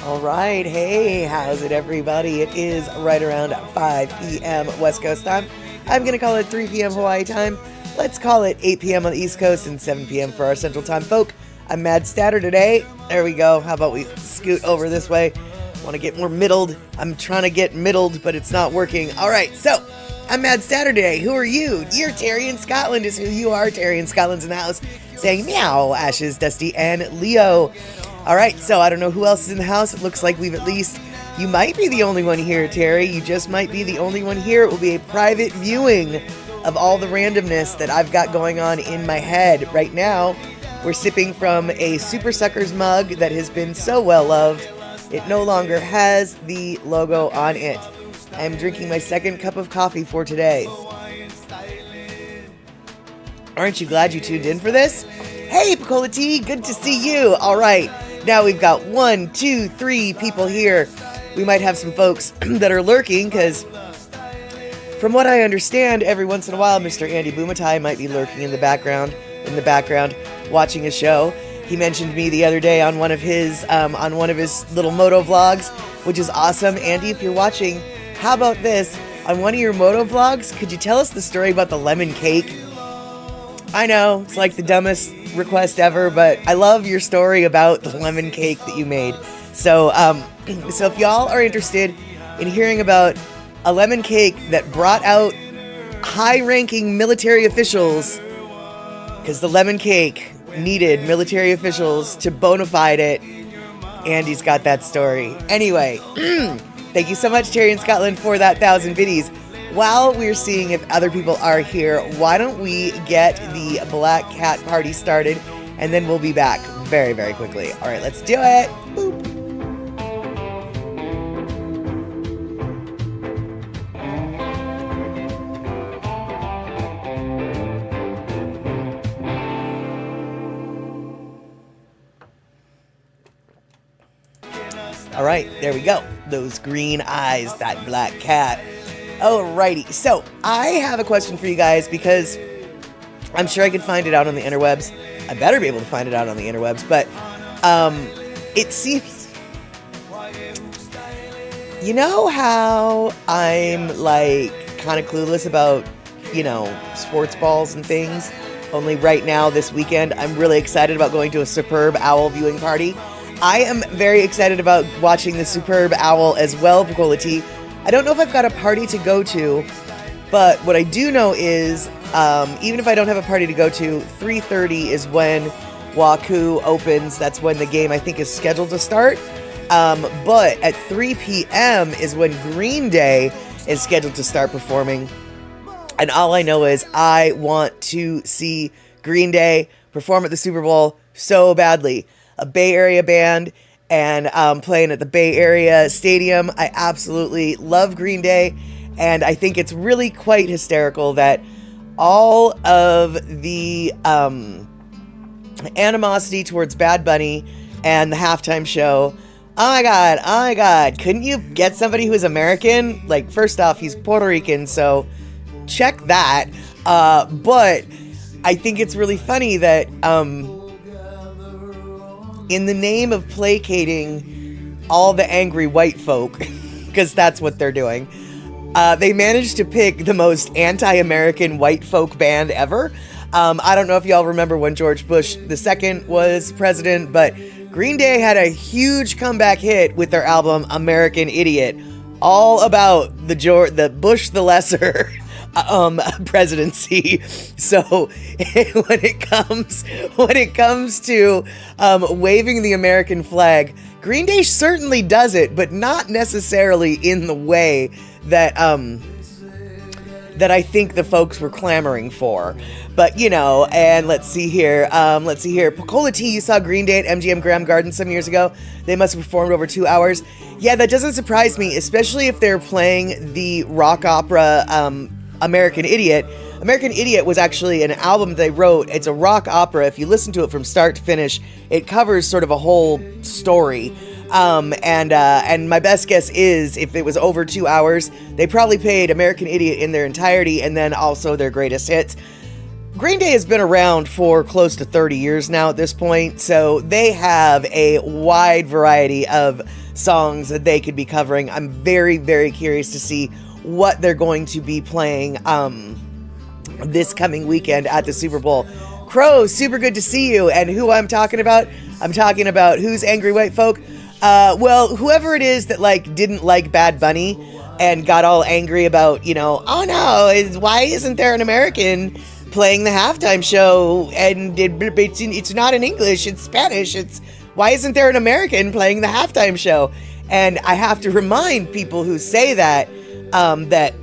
All right. Hey, how's it, everybody? It is right around 5 p.m. West Coast time. I'm going to call it 3 p.m. Hawaii time. Let's call it 8 p.m. on the East Coast and 7 p.m. for our Central Time folk. I'm Mad Statter today. There we go. How about we scoot over this way? Want to get more middled. I'm trying to get middled, but it's not working. All right. So, I'm Mad Statter today. Who are you? You're Terry in Scotland is who you are. Terry in Scotland's in the house saying meow. Ashes, Dusty, and Leo. All right, so I don't know who else is in the house. It looks like you might be the only one here, Terry. You just might be the only one here. It will be a private viewing of all the randomness that I've got going on in my head. Right now, we're sipping from a Super Suckers mug that has been so well loved. It no longer has the logo on it. I'm drinking my second cup of coffee for today. Aren't you glad you tuned in for this? Hey, Picola T, good to see you. All right. Now we've got 1, 2, 3 people here. We might have some folks that are lurking because from what I understand, every once in a while, Mr. Andy Bumatai might be lurking in the background, watching a show. He mentioned me the other day on one of his little moto vlogs, which is awesome. Andy, if you're watching, how about this? On one of your moto vlogs, could you tell us the story about the lemon cake? I know, it's like the dumbest request ever, but I love your story about the lemon cake that you made. So if y'all are interested in hearing about a lemon cake that brought out high-ranking military officials, because the lemon cake needed military officials to bona fide it, Andy's got that story. Anyway, thank you so much, Terry in Scotland, for that 1,000 biddies. While we're seeing if other people are here, why don't we get the Black Cat party started, and then we'll be back very, very quickly. All right, let's do it. Boop. All right, there we go. Those green eyes, that black cat. Alrighty, so I have a question for you guys because I'm sure I could find it out on the interwebs. I better be able to find it out on the interwebs, but it seems, you know how I'm like kind of clueless about, sports balls and things? Only right now this weekend, I'm really excited about going to a Superb Owl viewing party. I am very excited about watching the Superb Owl as well, Picola T. I don't know if I've got a party to go to, but what I do know is, even if I don't have a party to go to, 3:30 is when Waku opens. That's when the game, I think, is scheduled to start. But at 3 p.m. is when Green Day is scheduled to start performing. And all I know is I want to see Green Day perform at the Super Bowl so badly. A Bay Area band, and playing at the Bay Area Stadium. I absolutely love Green Day, and I think it's really quite hysterical that all of the animosity towards Bad Bunny and the halftime show, oh my god, couldn't you get somebody who's American? Like, first off, he's Puerto Rican, so check that. But I think it's really funny that in the name of placating all the angry white folk, because that's what they're doing, they managed to pick the most anti-American white folk band ever. I don't know if y'all remember when George Bush II was president, but Green Day had a huge comeback hit with their album American Idiot, all about the Bush the Lesser presidency. So when it comes to waving the American flag, Green Day certainly does it, but not necessarily in the way that I think the folks were clamoring for. But and let's see here. Picola T, you saw Green Day at MGM Graham Gardens some years ago. They must have performed over 2 hours. Yeah, that doesn't surprise me, especially if they're playing the rock opera American Idiot. American Idiot was actually an album they wrote. It's a rock opera. If you listen to it from start to finish, it covers sort of a whole story. And my best guess is if it was over 2 hours, they probably played American Idiot in their entirety and then also their greatest hits. Green Day has been around for close to 30 years now at this point, so they have a wide variety of songs that they could be covering. I'm very, very curious to see what they're going to be playing this coming weekend at the Super Bowl. Crow, super good to see you. And who I'm talking about? I'm talking about who's Angry White Folk? Well, whoever it is that like didn't like Bad Bunny and got all angry about, oh no, why isn't there an American playing the halftime show? And it's not in English, it's Spanish. Why isn't there an American playing the halftime show? And I have to remind people who say that, that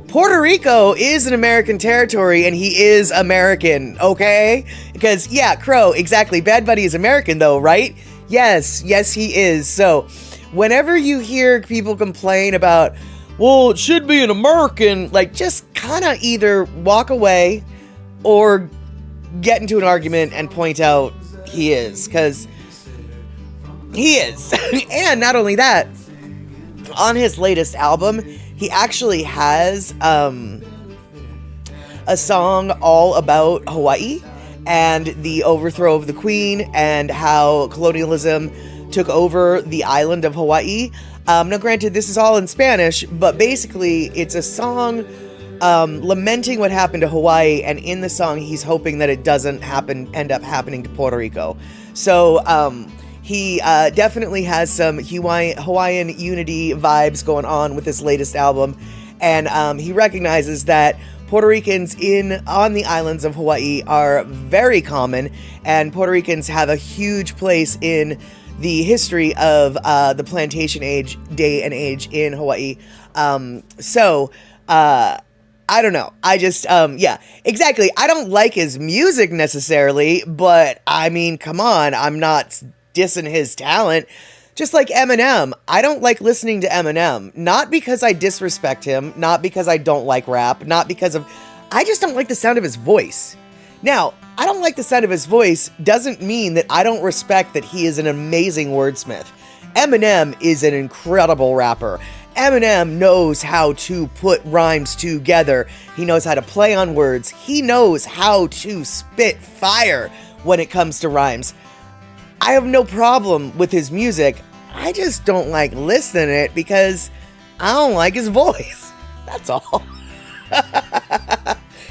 Puerto Rico is an American territory and he is American, okay? Because, yeah, Crow, exactly. Bad Bunny is American though, right? Yes, he is. So whenever you hear people complain about, well, it should be an American, like just kind of either walk away or get into an argument and point out he is, because he is. And not only that, on his latest album, he actually has a song all about Hawaii and the overthrow of the Queen and how colonialism took over the island of Hawaii. Now, granted, this is all in Spanish, but basically it's a song lamenting what happened to Hawaii, and in the song he's hoping that it doesn't end up happening to Puerto Rico. So he definitely has some Hawaiian unity vibes going on with this latest album, and he recognizes that Puerto Ricans on the islands of Hawaii are very common, and Puerto Ricans have a huge place in the history of the plantation day and age in Hawaii. I don't know. I just, yeah, exactly. I don't like his music necessarily, but I mean, come on, I'm not dissing his talent. Just like Eminem, I don't like listening to Eminem, not because I disrespect him, not because I don't like rap, I just don't like the sound of his voice. Now, I don't like the sound of his voice doesn't mean that I don't respect that he is an amazing wordsmith. Eminem is an incredible rapper. Eminem knows how to put rhymes together. He knows how to play on words. He knows how to spit fire when it comes to rhymes. I have no problem with his music. I just don't like listening to it because I don't like his voice. That's all.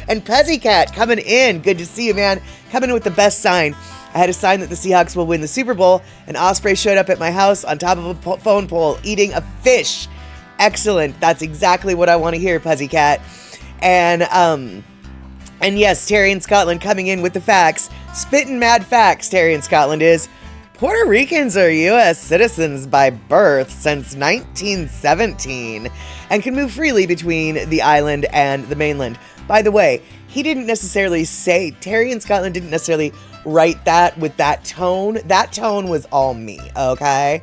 And Pezzy Cat coming in. Good to see you, man. Coming in with the best sign. I had a sign that the Seahawks will win the Super Bowl, and Osprey showed up at my house on top of a phone pole eating a fish. Excellent. That's exactly what I want to hear, Pezzy Cat. And yes, Terry in Scotland coming in with the facts. Spitting mad facts, Terry in Scotland is. Puerto Ricans are U.S. citizens by birth since 1917 and can move freely between the island and the mainland. By the way, he didn't necessarily say, Terry in Scotland didn't necessarily write that with that tone. That tone was all me, okay?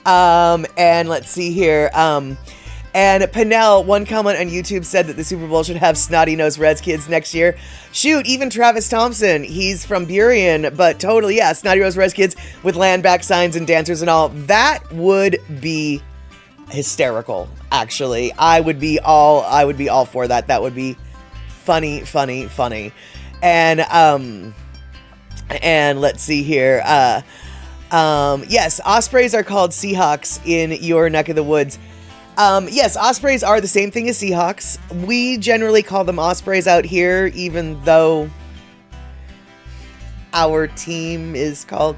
And let's see here. And Pinnell, one comment on YouTube said that the Super Bowl should have snotty-nosed Reds kids next year. Shoot, even Travis Thompson, he's from Burien, but totally, yeah, snotty-nosed Reds kids with land back signs and dancers and all. That would be hysterical, actually. I would be all for that. That would be funny. And let's see here. Yes, ospreys are called Seahawks in your neck of the woods. Yes, ospreys are the same thing as Seahawks. We generally call them ospreys out here, even though our team is called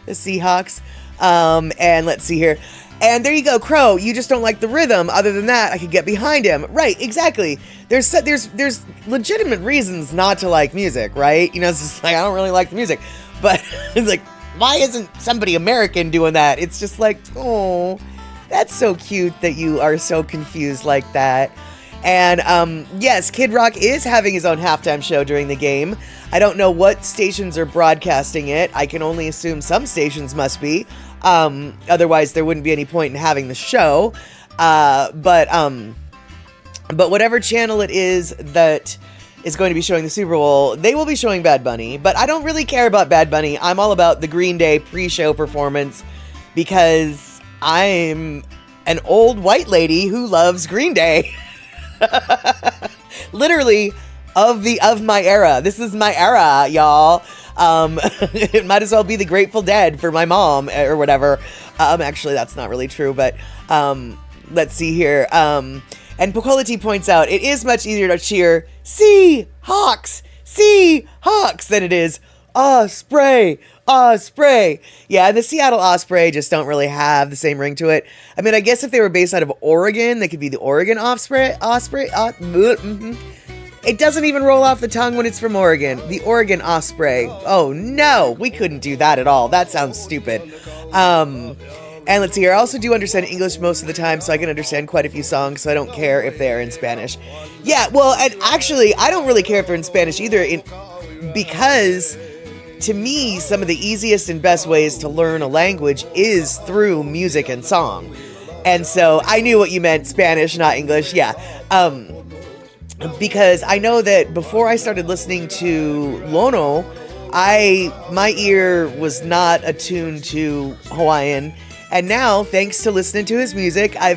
the Seahawks. And let's see here. And there you go, Crow. You just don't like the rhythm. Other than that, I could get behind him. Right, exactly. There's legitimate reasons not to like music, right? You know, it's just like, I don't really like the music. But it's like, why isn't somebody American doing that? It's just like, oh, that's so cute that you are so confused like that. And yes, Kid Rock is having his own halftime show during the game. I don't know what stations are broadcasting it. I can only assume some stations must be. Otherwise, there wouldn't be any point in having the show. But whatever channel it is that is going to be showing the Super Bowl, they will be showing Bad Bunny. But I don't really care about Bad Bunny. I'm all about the Green Day pre-show performance because I'm an old white lady who loves Green Day. Literally of my era. This is my era, y'all. It might as well be the Grateful Dead for my mom or whatever. Actually, that's not really true, but let's see here. And Pocola T points out, it is much easier to cheer Seahawks than it is Osprey. Yeah, and the Seattle Osprey just don't really have the same ring to it. I mean, I guess if they were based out of Oregon, they could be the Oregon Osprey. It doesn't even roll off the tongue when it's from Oregon. The Oregon Osprey. Oh no, we couldn't do that at all. That sounds stupid. And let's see here. I also do understand English most of the time, so I can understand quite a few songs, so I don't care if they're in Spanish. Yeah, well, and actually, I don't really care if they're in Spanish either, because to me, some of the easiest and best ways to learn a language is through music and song. And so I knew what you meant, Spanish, not English. Yeah. Because I know that before I started listening to Lono, my ear was not attuned to Hawaiian. And now, thanks to listening to his music, I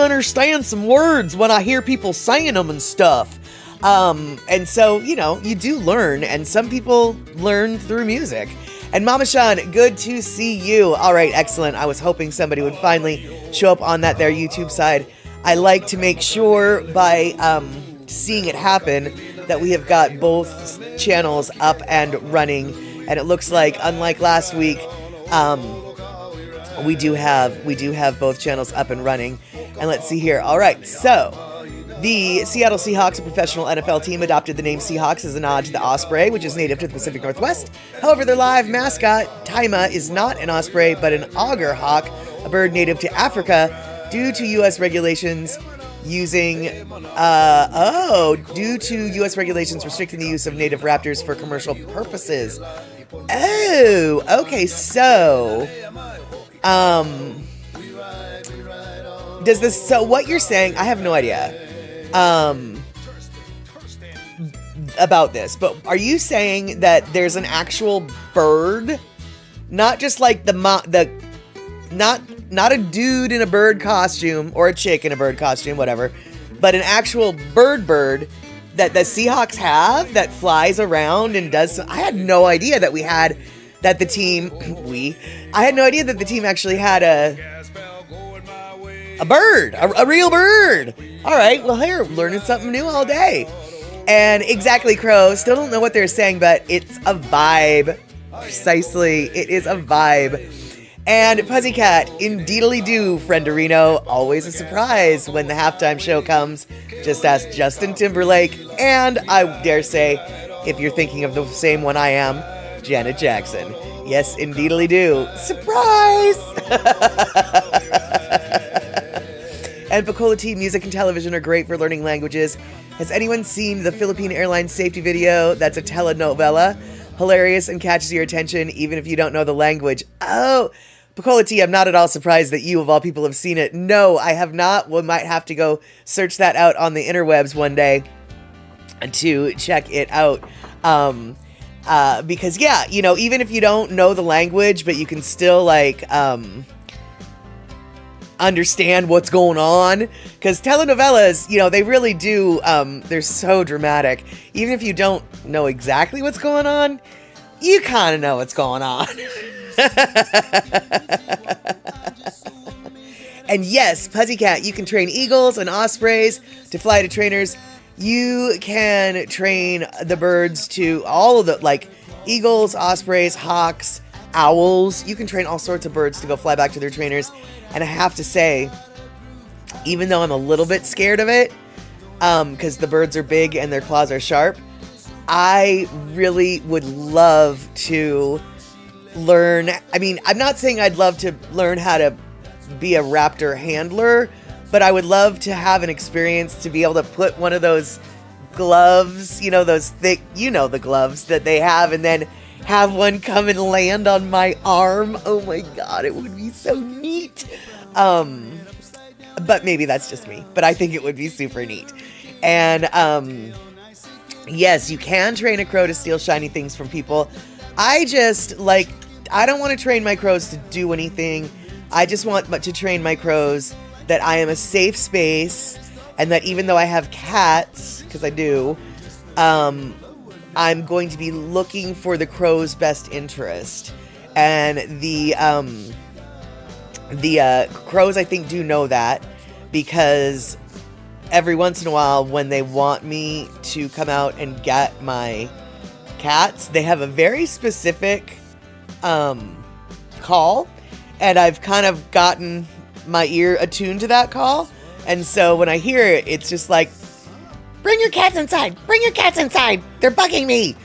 understand some words when I hear people saying them and stuff. And so, you do learn, and some people learn through music. And Mama Sean, good to see you. All right, excellent. I was hoping somebody would finally show up on their YouTube side. I like to make sure by seeing it happen that we have got both channels up and running. And it looks like, unlike last week, we do have both channels up and running. And let's see here. All right, so the Seattle Seahawks, a professional NFL team, adopted the name Seahawks as a nod to the osprey, which is native to the Pacific Northwest. However, their live mascot, Taima, is not an osprey, but an auger hawk, a bird native to Africa, due to U.S. regulations restricting the use of native raptors for commercial purposes. Oh, okay, so, so what you're saying, I have no idea about this, but are you saying that there's an actual bird, not just like not a dude in a bird costume or a chick in a bird costume, whatever, but an actual bird that the Seahawks have that flies around and does? I had no idea that the team actually had a bird, a real bird. All right, well, here, learning something new all day. And exactly, Crow, still don't know what they're saying, but it's a vibe. Precisely, it is a vibe. And Pussycat, indeedly do, Frienderino, always a surprise when the halftime show comes. Just ask Justin Timberlake, and I dare say, if you're thinking of the same one I am, Janet Jackson. Yes, indeedly do. Surprise! And Pocola T, music and television are great for learning languages. Has anyone seen the Philippine Airlines safety video? That's a telenovela. Hilarious and catches your attention even if you don't know the language. Oh, Pocola T, I'm not at all surprised that you, of all people, have seen it. No, I have not. We might have to go search that out on the interwebs one day to check it out. Because, yeah, even if you don't know the language, but you can still, understand what's going on, because telenovelas, they really do, they're so dramatic. Even if you don't know exactly what's going on, you kind of know what's going on. And yes, Pussycat, you can train eagles and ospreys to fly to trainers. You can train the birds to all of the, eagles, ospreys, hawks, owls. You can train all sorts of birds to go fly back to their trainers. And I have to say, even though I'm a little bit scared of it, because the birds are big and their claws are sharp, I really would love to learn. I mean, I'm not saying I'd love to learn how to be a raptor handler, but I would love to have an experience to be able to put one of those gloves, those thick, the gloves that they have, and then have one come and land on my arm. Oh my God, it would be so neat. But maybe that's just me, but I think it would be super neat. And, yes, you can train a crow to steal shiny things from people. I don't want to train my crows to do anything. I just want to train my crows that I am a safe space, and that even though I have cats, because I do, I'm going to be looking for the crow's best interest. And the crows, I think, do know that, because every once in a while when they want me to come out and get my cats, they have a very specific call, and I've kind of gotten my ear attuned to that call. And so when I hear it, it's just like, bring your cats inside, bring your cats inside, they're bugging me.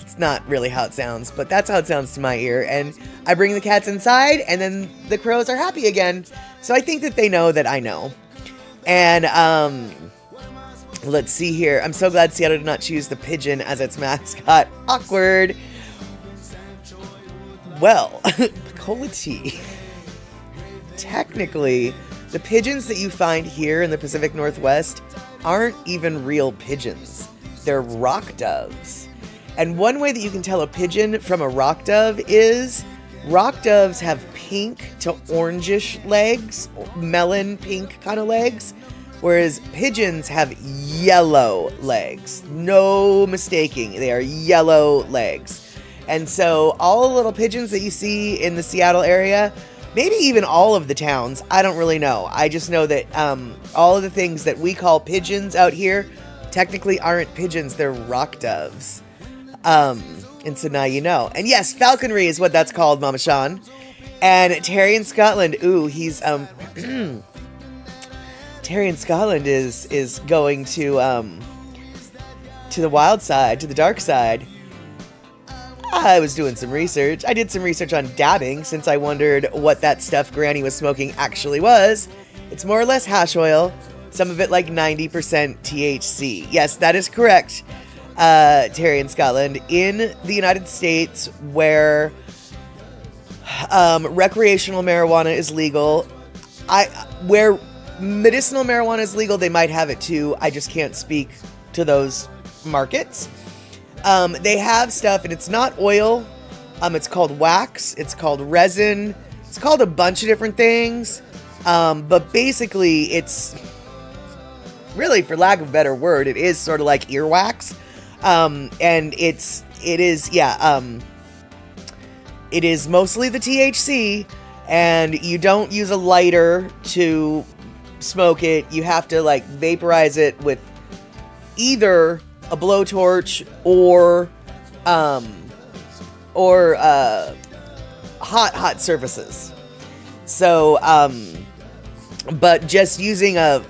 It's not really how it sounds, but that's how it sounds to my ear. And I bring the cats inside, and then the crows are happy again. So I think that they know that I know. And let's see here. I'm so glad Seattle did not choose the pigeon as its mascot. Awkward. Well, Pecola Tea. Technically, the pigeons that you find here in the Pacific Northwest aren't even real pigeons. They're rock doves. And one way that you can tell a pigeon from a rock dove is rock doves have pink to orangish legs, melon pink kind of legs, whereas pigeons have yellow legs. No mistaking, they are yellow legs. And so all the little pigeons that you see in the Seattle area, maybe even all of the towns, I don't really know. I just know that all of the things that we call pigeons out here technically aren't pigeons, they're rock doves. And so now you know. And yes, falconry is what that's called, Mama Sean. And Terry in Scotland, ooh, he's Terry in Scotland is going to the wild side, to the dark side. I was doing some research. I did some research on dabbing, since I wondered what that stuff Granny was smoking actually was. It's more or less hash oil, some of it like 90% THC. Yes, that is correct, Terry in Scotland. In the United States, where recreational marijuana is legal, where medicinal marijuana is legal, they might have it too. I just can't speak to those markets. They have stuff, and it's not oil. It's called wax. It's called resin. It's called a bunch of different things. But basically, it's really, for lack of a better word, it is sort of like earwax. And it is mostly the THC, and you don't use a lighter to smoke it. You have to like vaporize it with either a blowtorch or hot surfaces. So, but just using a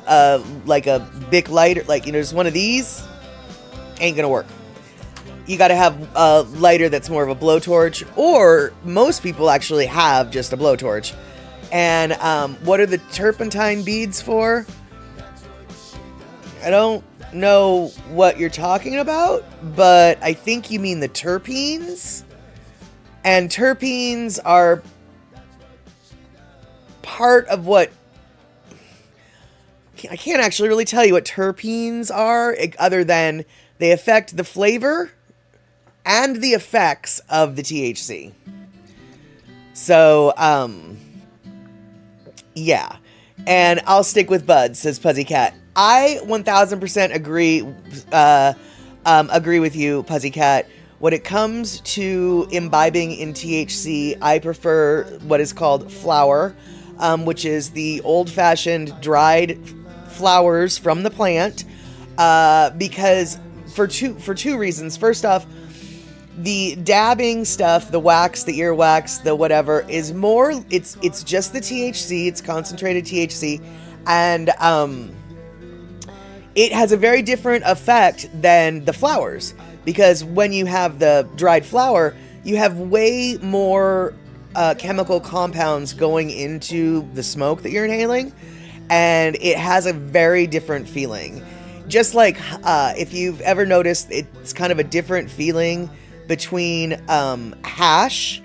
Bic lighter, like, just one of these, ain't gonna work. You gotta have a lighter that's more of a blowtorch, or most people actually have just a blowtorch. And what are the turpentine beads for? I don't know what you're talking about, but I think you mean the terpenes. And terpenes are part of what... I can't actually really tell you what terpenes are, other than they affect the flavor and the effects of the THC. So, yeah. And I'll stick with buds, says Puzzy Cat. I 1000% agree with you, Puzzy Cat. When it comes to imbibing in THC, I prefer what is called flower, which is the old-fashioned dried flowers from the plant, because for two reasons. First off, the dabbing stuff, the wax, the earwax, the whatever, is more, it's just the THC, it's concentrated THC, and it has a very different effect than the flowers, because when you have the dried flower, you have way more chemical compounds going into the smoke that you're inhaling, and it has a very different feeling. Just like if you've ever noticed, it's kind of a different feeling between hash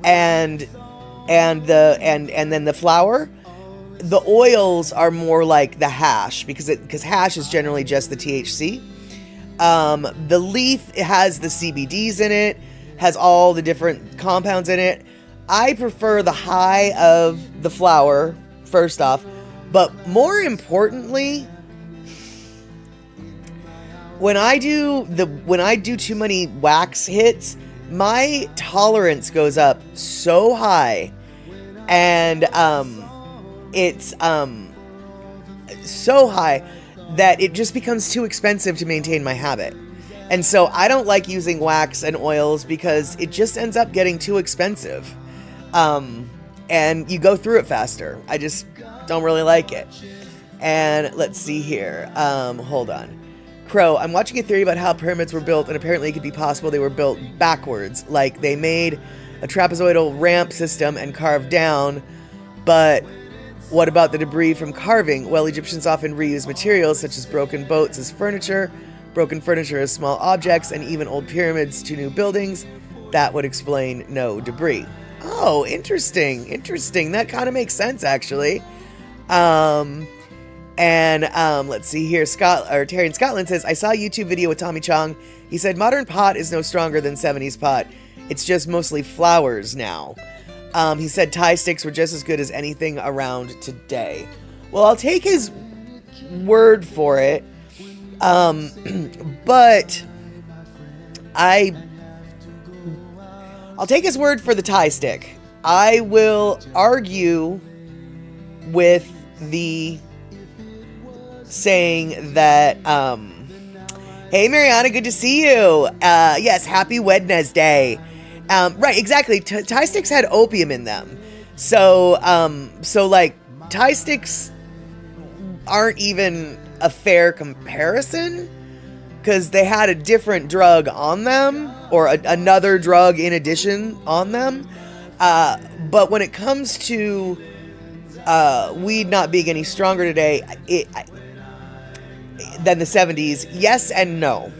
and then the flower. The oils are more like the hash, because hash is generally just the THC. The leaf, it has the CBDs in it, has all the different compounds in it. I prefer the high of the flower, first off, but more importantly, when I do too many wax hits, my tolerance goes up so high, and it's so high that it just becomes too expensive to maintain my habit. And so I don't like using wax and oils because it just ends up getting too expensive. And you go through it faster. I just don't really like it. And let's see here. Hold on. Crow, I'm watching a theory about how pyramids were built, and apparently it could be possible they were built backwards. Like they made a trapezoidal ramp system and carved down, but what about the debris from carving? Well, Egyptians often reuse materials such as broken boats as furniture, broken furniture as small objects, and even old pyramids to new buildings. That would explain no debris. Oh, interesting. That kind of makes sense, actually. Let's see here. Terry in Scotland says, I saw a YouTube video with Tommy Chong. He said, modern pot is no stronger than 70s pot. It's just mostly flowers now. He said Thai sticks were just as good as anything around today. Well, I'll take his word for it. But I'll take his word for the Thai stick. I will argue with the saying that, hey Mariana, good to see you. Yes, happy Wednesday. Right, exactly. Thai sticks had opium in them. So like Thai sticks aren't even a fair comparison because they had a different drug on them, or another drug in addition on them. But when it comes to weed not being any stronger today than the 70s, yes and no.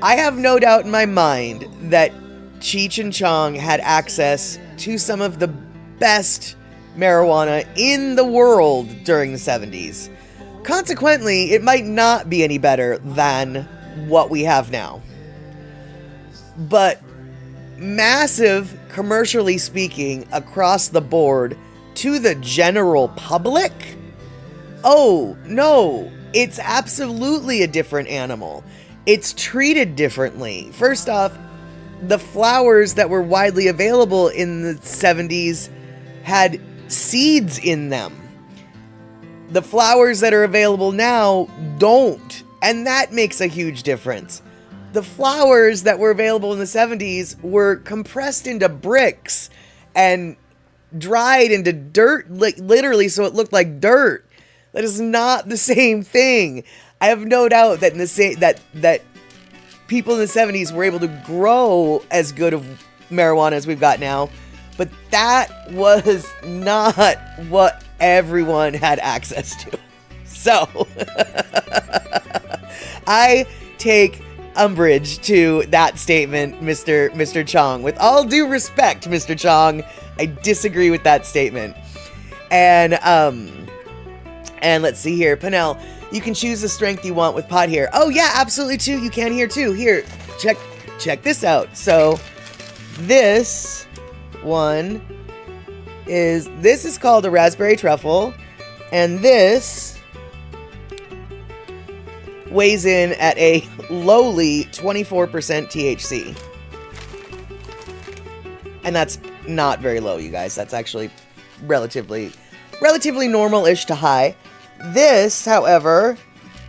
I have no doubt in my mind that Cheech and Chong had access to some of the best marijuana in the world during the 70s. Consequently, it might not be any better than what we have now. But massive, commercially speaking, across the board, to the general public, oh no, it's absolutely a different animal. It's treated differently. First off, the flowers that were widely available in the 70s had seeds in them. The flowers that are available now don't, and that makes a huge difference. The flowers that were available in the 70s were compressed into bricks and dried into dirt, literally, so it looked like dirt. That is not the same thing. I have no doubt that that people in the 70s were able to grow as good of marijuana as we've got now, but that was not what everyone had access to. So I take umbrage to that statement, Mr. Chong. With all due respect, Mr. Chong, I disagree with that statement. And let's see here. Panel, you can choose the strength you want with pot here. Oh yeah, absolutely too. You can here too. Here, check this out. So this one is called a raspberry truffle, and this weighs in at a lowly 24% THC. And that's not very low, you guys. That's actually relatively normal-ish to high. This, however,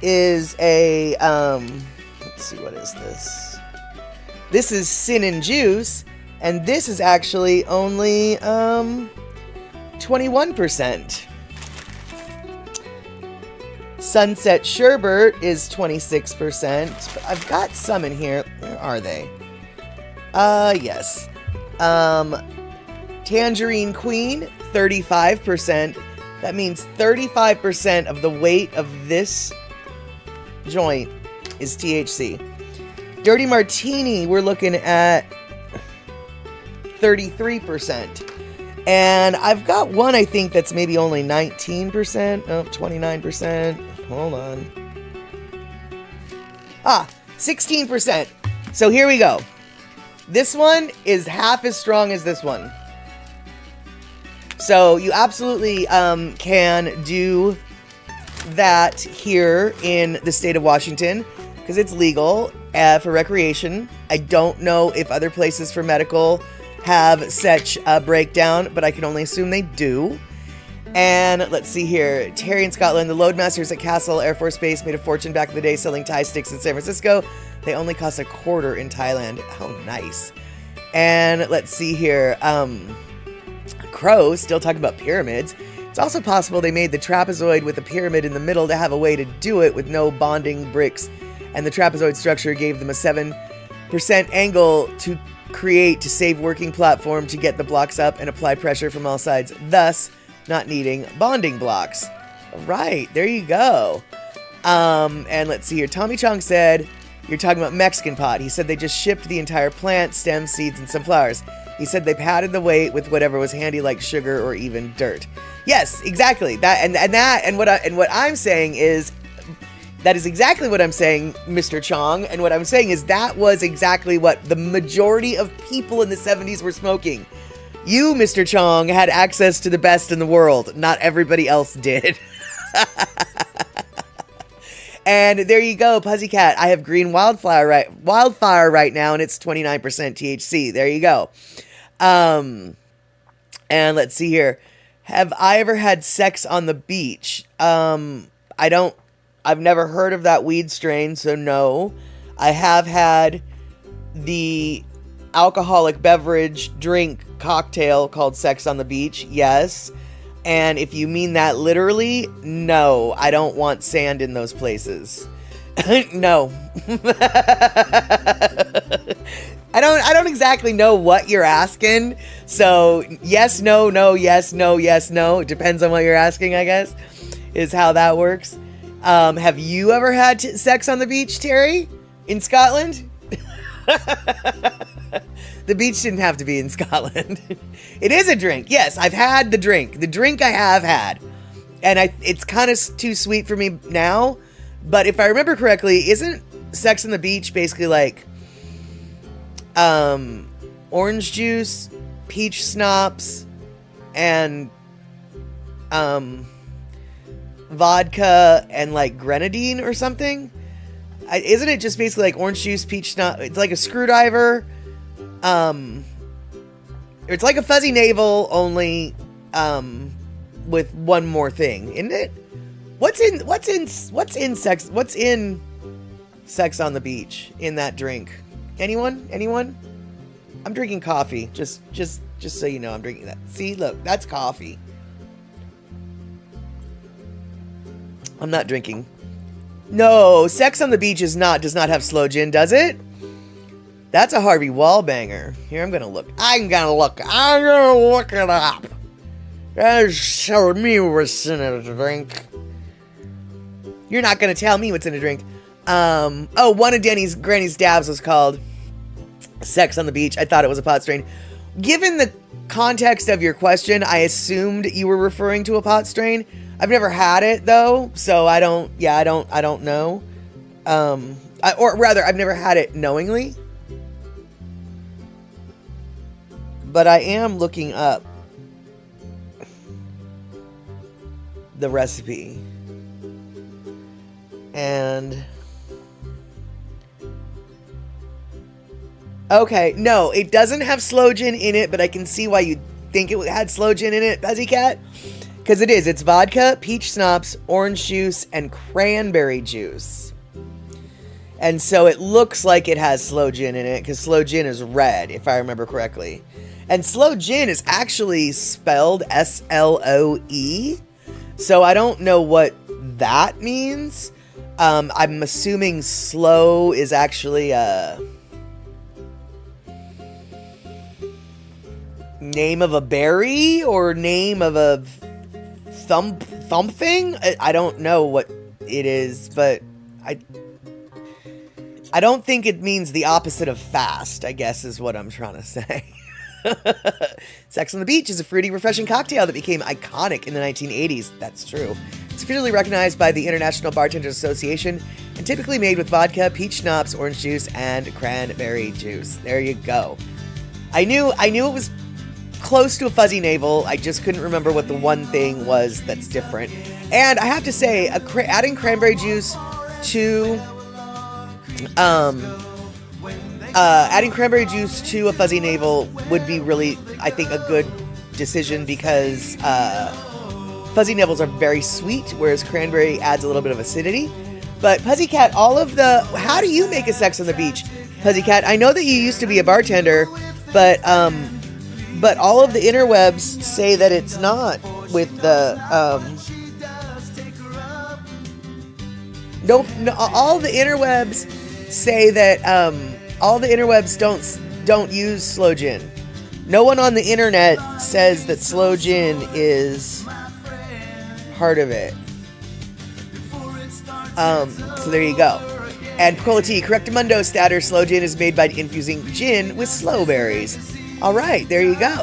is a, let's see, what is this? This is Sin and Juice, and this is actually only 21%. Sunset Sherbet is 26%, but I've got some in here. Where are they? Yes. Tangerine Queen, 35%. That means 35% of the weight of this joint is THC. Dirty Martini, we're looking at 33%. And I've got one, I think, that's maybe only 19%. Oh, 29%. Hold on. 16%. So here we go. This one is half as strong as this one. So you absolutely can do that here in the state of Washington, because it's legal for recreation. I don't know if other places for medical have such a breakdown, but I can only assume they do. And let's see here. Terry in Scotland, the Loadmasters at Castle Air Force Base made a fortune back in the day selling Thai sticks in San Francisco. They only cost $0.25 in Thailand. How nice. And let's see here. Crow, still talking about pyramids. It's also possible they made the trapezoid with a pyramid in the middle to have a way to do it with no bonding bricks. And the trapezoid structure gave them a 7% angle to create to save working platform to get the blocks up and apply pressure from all sides, thus not needing bonding blocks. Right, there you go. And let's see here. Tommy Chong said, you're talking about Mexican pot. He said they just shipped the entire plant, stems, seeds, and some flowers. He said they padded the weight with whatever was handy, like sugar or even dirt. Yes, exactly. What I'm saying is, that is exactly what I'm saying, Mr. Chong. And what I'm saying is that was exactly what the majority of people in the 70s were smoking. You, Mr. Chong, had access to the best in the world. Not everybody else did. And there you go, Puzzycat. I have green wildfire right now, and it's 29% THC. There you go. And let's see here. Have I ever had sex on the beach? I've never heard of that weed strain, so no. I have had the alcoholic beverage drink cocktail called Sex on the Beach, yes. And if you mean that literally, no, I don't want sand in those places. No. I don't exactly know what you're asking. So yes, no, no, yes, no, yes, no. It depends on what you're asking, I guess, is how that works. Have you ever had sex on the beach, Terry? In Scotland? The beach didn't have to be in Scotland. It is a drink. Yes, I've had the drink. The drink I have had. And it's kind of too sweet for me now. But if I remember correctly, isn't Sex on the Beach basically like orange juice, peach schnapps, and vodka and like grenadine or something? Isn't it just basically like orange juice, peach schnapps? It's like a screwdriver. It's like a fuzzy navel, only with one more thing, isn't it? What's in Sex on the Beach in that drink? Anyone? I'm drinking coffee. Just so you know, I'm drinking that. See, look, that's coffee. I'm not drinking. No, Sex on the Beach does not have sloe gin, does it? That's a Harvey Wallbanger. Here, I'm gonna look it up. That showed me what's in a drink. You're not gonna tell me what's in a drink. One of Denny's Granny's dabs was called Sex on the Beach. I thought it was a pot strain. Given the context of your question, I assumed you were referring to a pot strain. I've never had it though, so I don't know. Or rather, I've never had it knowingly. But I am looking up the recipe. And okay, no, it doesn't have sloe gin in it, but I can see why you think it had sloe gin in it, Puzzycat. Because it is. It's vodka, peach schnapps, orange juice, and cranberry juice. And so it looks like it has sloe gin in it, because sloe gin is red, if I remember correctly. And sloe gin is actually spelled S-L-O-E. So I don't know what that means. I'm assuming slow is actually a name of a berry or name of a something. I don't know what it is, but I don't think it means the opposite of fast, I guess is what I'm trying to say. Sex on the Beach is a fruity, refreshing cocktail that became iconic in the 1980s. That's true. It's officially recognized by the International Bartenders Association and typically made with vodka, peach schnapps, orange juice, and cranberry juice. There you go. I knew it was close to a fuzzy navel. I just couldn't remember what the one thing was that's different. And I have to say, adding cranberry juice to a fuzzy navel would be really, I think, a good decision, because fuzzy navels are very sweet, whereas cranberry adds a little bit of acidity. But Pussycat, how do you make a Sex on the Beach? Pussycat, I know that you used to be a bartender, but all of the interwebs say that it's not with the, all the interwebs say that, all the interwebs don't use sloe gin. No one on the internet says that sloe gin is part of it. So there you go. And Cola Tea, Correctamundo Statter sloe gin is made by infusing gin with sloe berries. All right, there you go.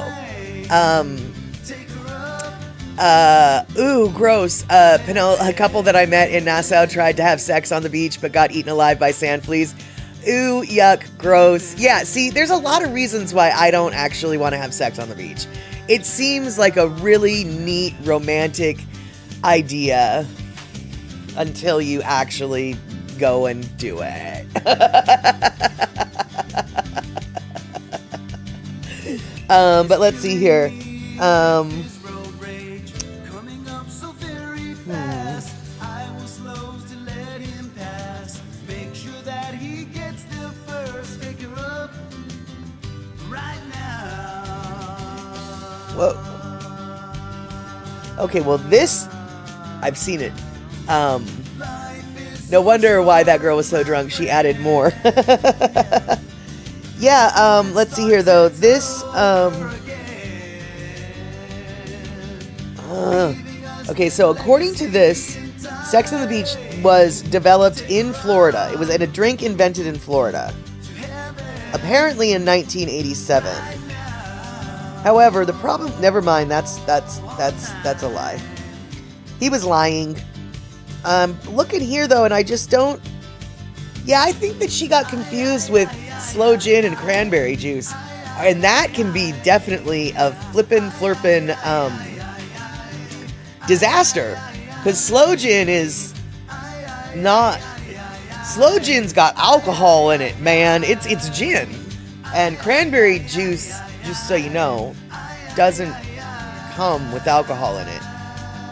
Ooh, gross. A couple that I met in Nassau tried to have sex on the beach but got eaten alive by sand fleas. Ooh, yuck, gross. Yeah, see, there's a lot of reasons why I don't actually want to have sex on the beach. It seems like a really neat, romantic idea until you actually go and do it. But let's see here. Whoa. Okay, well this, I've seen it. No wonder why that girl was so drunk. She added more. Yeah, let's see here though. This, okay, so according to this, Sex on the Beach was developed in Florida. It was a drink invented in Florida. Apparently in 1987. However, the problem, never mind, that's a lie. He was lying. Looking here though, and I just don't, yeah, I think that she got confused with sloe gin and cranberry juice. And that can be definitely a flippin' disaster. Because sloe gin's got alcohol in it, man. It's gin. And cranberry juice, just so you know, doesn't come with alcohol in it.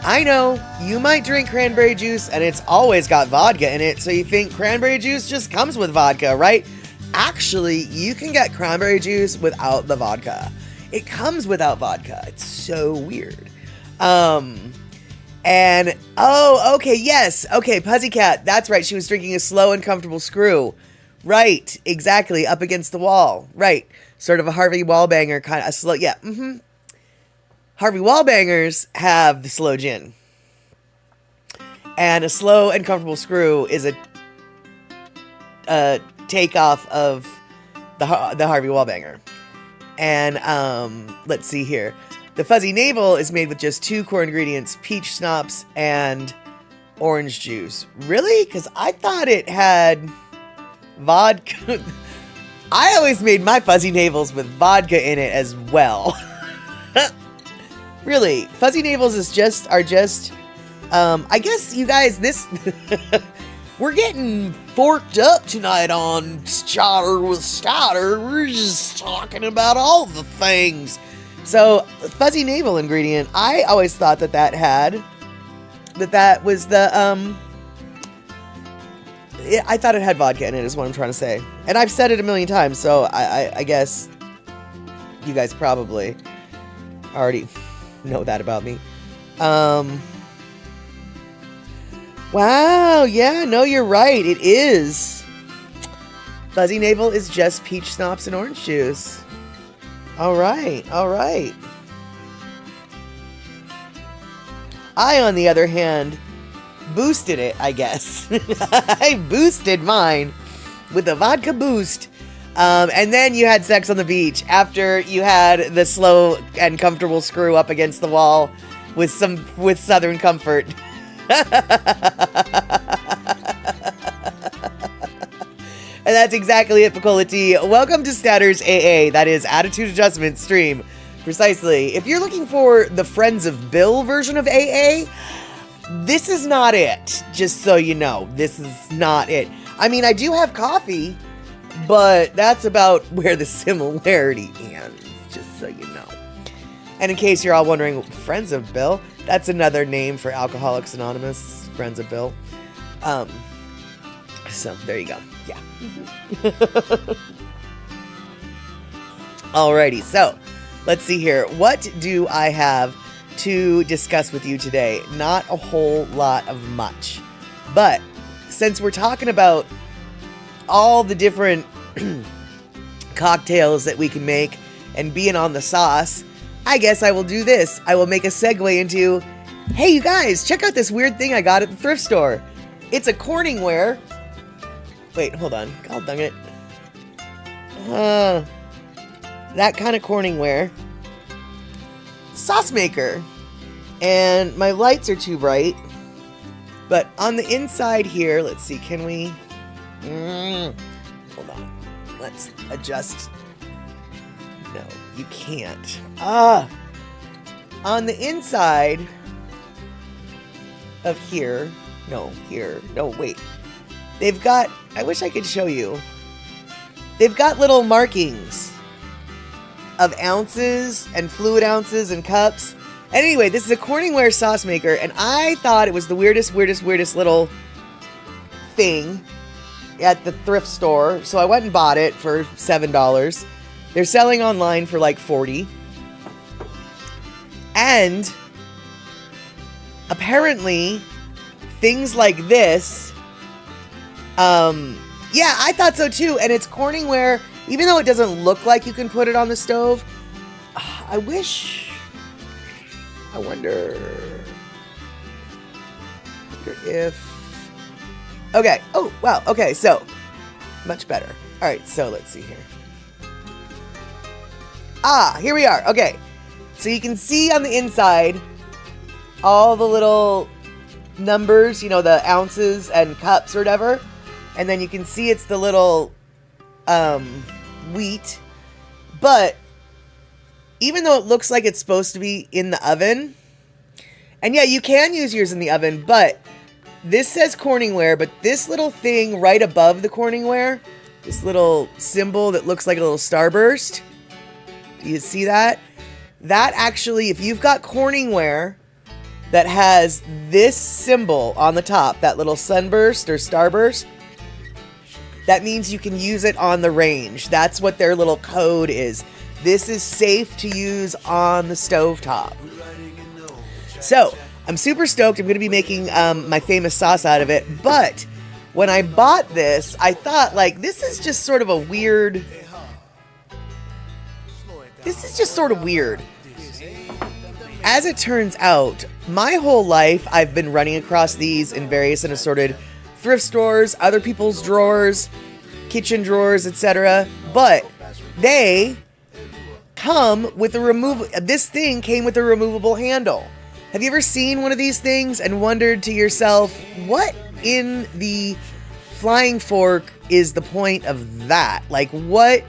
I know, you might drink cranberry juice and it's always got vodka in it, so you think cranberry juice just comes with vodka, right? Actually, you can get cranberry juice without the vodka. It comes without vodka. It's so weird. And, oh, okay, yes. Okay, Pussycat, that's right. She was drinking a slow and comfortable screw. Right, exactly, up against the wall. Right, sort of a Harvey Wallbanger kind of, a slow, yeah, Harvey Wallbangers have the sloe gin. And a slow and comfortable screw is a takeoff of the Harvey Wallbanger. And let's see here. The fuzzy navel is made with just 2 core ingredients, peach schnapps and orange juice. Really? Because I thought it had vodka. I always made my fuzzy navels with vodka in it as well. Really, fuzzy navels are just, I guess you guys, we're getting forked up tonight on Chatter with Statter. We're just talking about all the things. So, fuzzy navel ingredient, I always thought that was the, I thought it had vodka in it, is what I'm trying to say. And I've said it a million times, so I guess you guys probably already know that about me. Wow, yeah, no, you're right. It is. Fuzzy navel is just peach schnapps and orange juice. All right, all right. I, on the other hand, boosted it, I guess. I boosted mine with a vodka boost. And then you had sex on the beach after you had the slow and comfortable screw up against the wall with Southern Comfort. And that's exactly it, Picola Tea. Welcome to Statter's AA. That is Attitude Adjustment Stream Precisely. If you're looking for the Friends of Bill version of AA, this is not it. Just so you know, this is not it. I mean, I do have coffee, but that's about where the similarity ends, just so you know. And in case you're all wondering, Friends of Bill, that's another name for Alcoholics Anonymous, Friends of Bill. So there you go. Yeah. Alrighty, so let's see here. What do I have to discuss with you today? Not a whole lot of much. But since we're talking about all the different cocktails that we can make and being on the sauce, I guess I will do this. I will make a segue into, hey, you guys, check out this weird thing I got at the thrift store. It's a Corningware. Wait, hold on. God dang it. That kind of Corningware sauce maker. And my lights are too bright. But on the inside here, let's see, can we... hold on. Let's adjust. No, you can't. On the inside of here. No, here. No, wait. They've got... I wish I could show you. They've got little markings of ounces and fluid ounces and cups. Anyway, this is a Corningware sauce maker, and I thought it was the weirdest little thing at the thrift store. So I went and bought it for $7. They're selling online for like $40. And apparently things like this, yeah, I thought so too. And it's Corningware, even though it doesn't look like you can put it on the stove. I wonder if, okay. Oh, wow. Okay. So much better. All right. So let's see here. Here we are. Okay. So you can see on the inside all the little numbers, you know, the ounces and cups or whatever. And then you can see it's the little wheat. But even though it looks like it's supposed to be in the oven, and yeah, you can use yours in the oven, but this says Corningware, but this little thing right above the Corningware, this little symbol that looks like a little starburst, do you see that? That actually, if you've got Corningware that has this symbol on the top, that little sunburst or starburst, that means you can use it on the range. That's what their little code is. This is safe to use on the stovetop. So, I'm super stoked. I'm going to be making my famous sauce out of it. But when I bought this, I thought, like, this is just sort of weird. As it turns out, my whole life, I've been running across these in various and assorted thrift stores, other people's drawers, kitchen drawers, etc. But they come with this thing came with a removable handle. Have you ever seen one of these things and wondered to yourself, what in the flying fork is the point of that? Like, what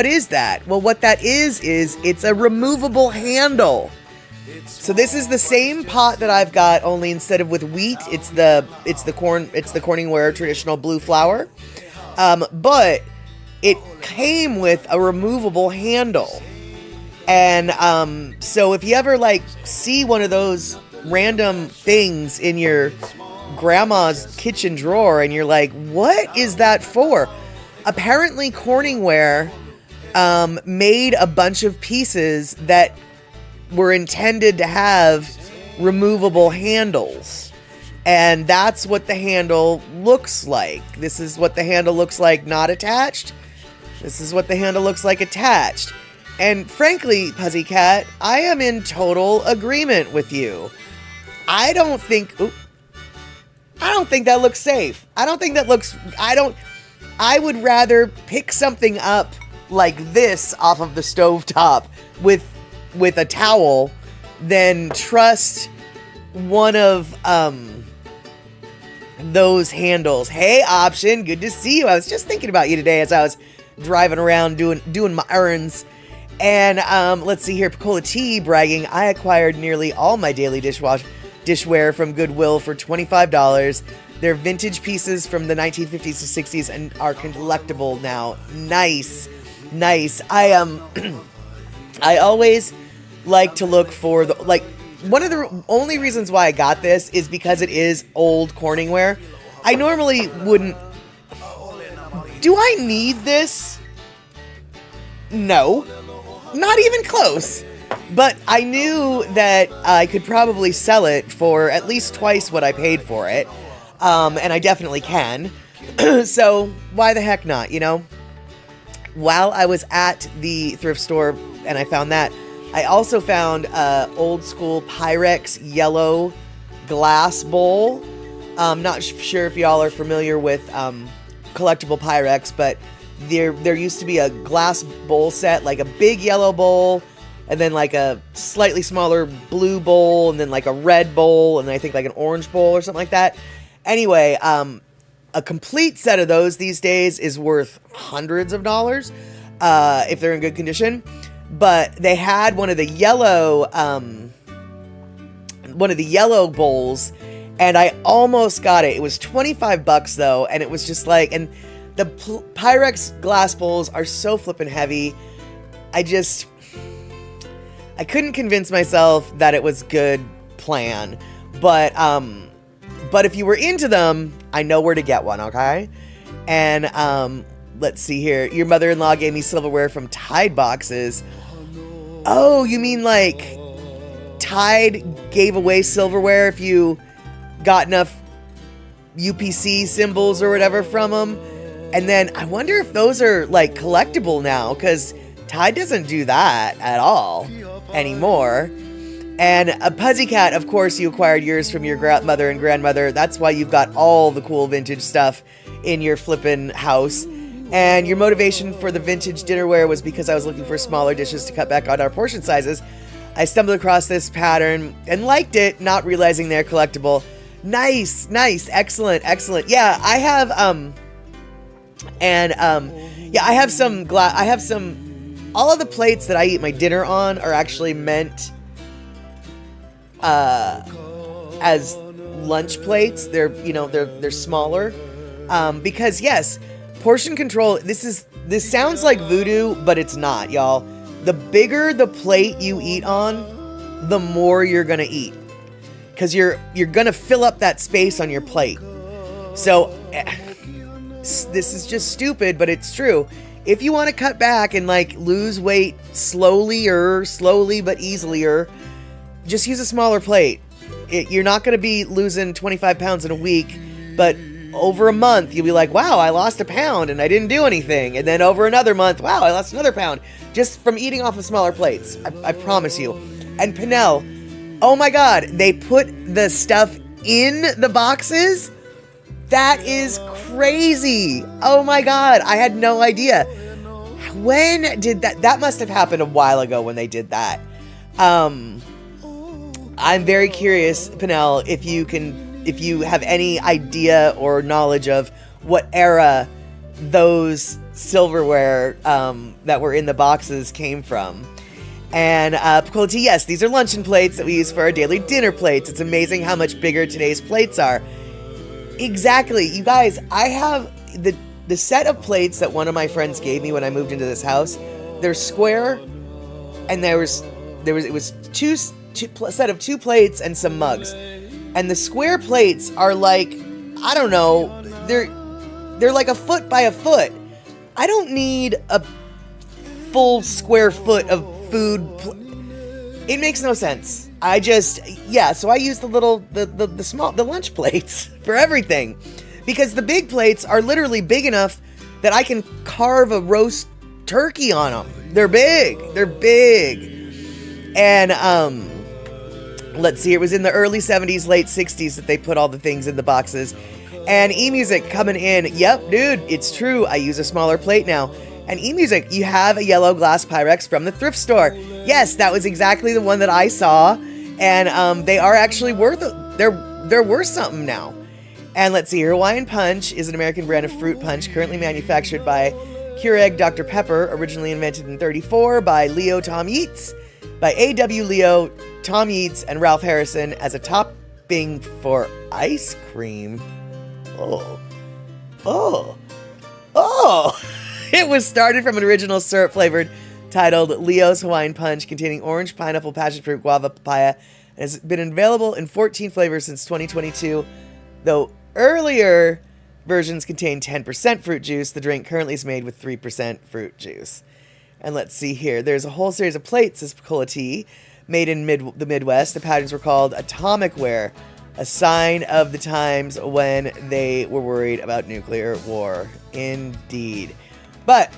is that? Well, what that is it's a removable handle. So this is the same pot that I've got, only instead of with wheat, it's the Corningware traditional blue flour. But it came with a removable handle. And so if you ever like see one of those random things in your grandma's kitchen drawer and you're like, what is that for? Apparently Corningware made a bunch of pieces that were intended to have removable handles. And that's what the handle looks like. This is what the handle looks like not attached. This is what the handle looks like attached. And frankly, Pussycat, I am in total agreement with you. I don't think that looks safe. I would rather pick something up like this off of the stovetop with a towel than trust one of those handles. Hey, Option, good to see you. I was just thinking about you today as I was driving around doing my errands. And let's see here, Picola Tea bragging, I acquired nearly all my daily dishware from Goodwill for $25. They're vintage pieces from the 1950s to 60s and are collectible now. Nice. I always like to look for one of the only reasons why I got this is because it is old Corningware. I normally wouldn't. Do I need this? No, not even close. But I knew that I could probably sell it for at least twice what I paid for it. And I definitely can. So why the heck not, you know? While I was at the thrift store and I found that, I also found old school Pyrex yellow glass bowl. Not sure if y'all are familiar with collectible Pyrex, but there used to be a glass bowl set, like a big yellow bowl, and then like a slightly smaller blue bowl, and then like a red bowl, and then I think like an orange bowl or something like that. Anyway, a complete set of those these days is worth hundreds of dollars if they're in good condition. But they had one of the yellow bowls, and I almost got it. It was $25 though, and it was just like, and the Pyrex glass bowls are so flippin' heavy. I couldn't convince myself that it was good plan, but if you were into them, I know where to get one, okay? And let's see here. Your mother-in-law gave me silverware from Tide boxes. Oh, you mean like Tide gave away silverware if you got enough UPC symbols or whatever from them? And then I wonder if those are like collectible now, because Tide doesn't do that at all anymore. And a Puzzy Cat, of course, you acquired yours from your mother and grandmother. That's why you've got all the cool vintage stuff in your flippin' house. And your motivation for the vintage dinnerware was because I was looking for smaller dishes to cut back on our portion sizes. I stumbled across this pattern and liked it, not realizing they're collectible. Nice, excellent. Yeah, I have, I have some all of the plates that I eat my dinner on are actually meant as lunch plates. They're smaller, because yes, portion control, this sounds like voodoo, but it's not, y'all. The bigger the plate you eat on, the more you're gonna eat, because you're gonna fill up that space on your plate. So this is just stupid, but it's true. If you want to cut back and like lose weight slowly but easily, just use a smaller plate. You're not going to be losing 25 pounds in a week, but over a month, you'll be like, wow, I lost a pound and I didn't do anything. And then over another month, wow, I lost another pound just from eating off of smaller plates. I promise you. And Pinnell, oh my God, they put the stuff in the boxes? That is crazy. Oh my God, I had no idea. When did that? That must have happened a while ago when they did that. I'm very curious, Pinnell, if you have any idea or knowledge of what era those silverware that were in the boxes came from. And Picola Tea, yes, these are luncheon plates that we use for our daily dinner plates. It's amazing how much bigger today's plates are. Exactly, you guys, I have the set of plates that one of my friends gave me when I moved into this house. They're square, and it was two set of two plates and some mugs. And the square plates are like, I don't know, they're like a foot by a foot. I don't need a full square foot of food. It makes no sense. So I use the lunch plates for everything, because the big plates are literally big enough that I can carve a roast turkey on them. They're big. And let's see, it was in the early 70s, late 60s that they put all the things in the boxes. And eMusic coming in. Yep, dude, it's true. I use a smaller plate now. And eMusic, you have a yellow glass Pyrex from the thrift store. Yes, that was exactly the one that I saw. And they are actually they're worth something now. And let's see, Hawaiian Punch is an American brand of fruit punch currently manufactured by Keurig Dr. Pepper, originally invented in 1934 by Leo Tom Yeats, by A.W. Leo, Tom Yeats, and Ralph Harrison as a topping for ice cream. Oh. It was started from an original syrup flavored titled Leo's Hawaiian Punch, containing orange, pineapple, passion fruit, guava, papaya, and has been available in 14 flavors since 2022. Though earlier versions contained 10% fruit juice, the drink currently is made with 3% fruit juice. And let's see here. There's a whole series of plates, says Picola Tea, made in the Midwest. The patterns were called atomic ware, a sign of the times when they were worried about nuclear war. Indeed. But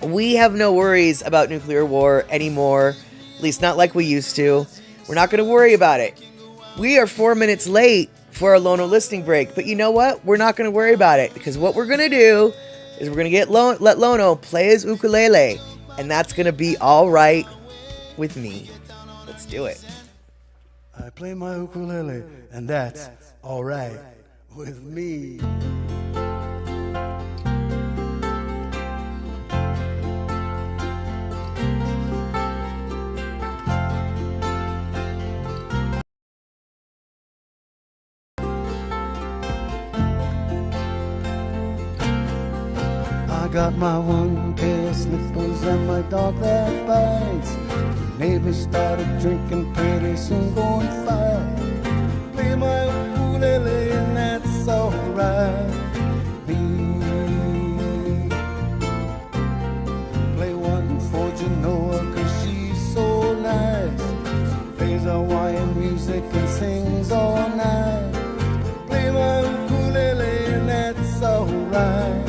we have no worries about nuclear war anymore, at least not like we used to. We're not going to worry about it. We are 4 minutes late for our Lono listening break, but you know what? We're not going to worry about it, because what we're going to do is we're going to let Lono play his ukulele, and that's going to be all right with me. Let's do it. I play my ukulele, and that's all right with me. I got my one pair of slippers and my dog that bites. Neighbors started drinking, pretty soon going fight. Play my ukulele and that's alright. Me play one for Genoa 'cause she's so nice. She plays Hawaiian music and sings all night. Play my ukulele and that's alright.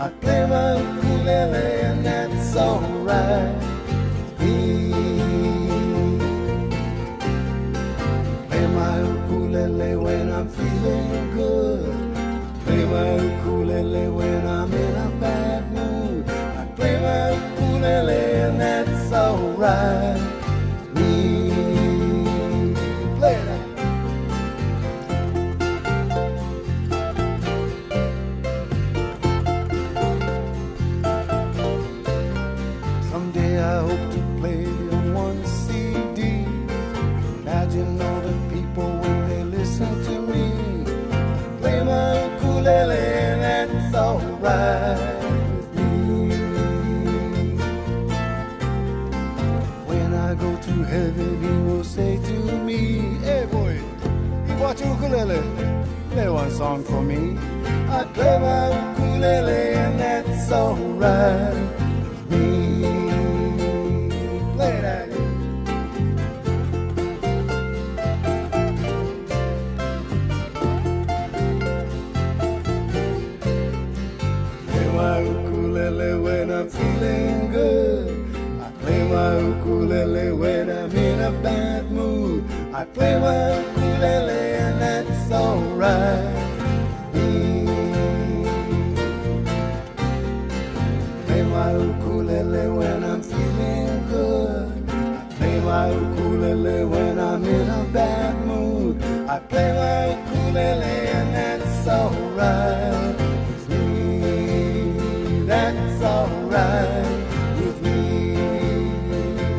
I play my ukulele and that's alright. Play my ukulele when I'm feeling good. Play my ukulele when I'm in a bad mood. I play my ukulele and that's alright. Play that. I hope to play on one CD. Imagine all the people when they listen to me. Play my ukulele and that's alright with me. When I go to heaven, he will say to me, hey boy, you bought your ukulele? Play one song for me. I play my ukulele and that's alright. When I'm feeling good, I play my ukulele. When I'm in a bad mood, I play my ukulele and that's alright. Play my ukulele when I'm feeling good. I play my ukulele when I'm in a bad mood. I play my ukulele and that's alright. That's alright with me.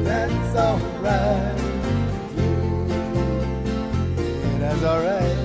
That's alright. Yeah, that's alright.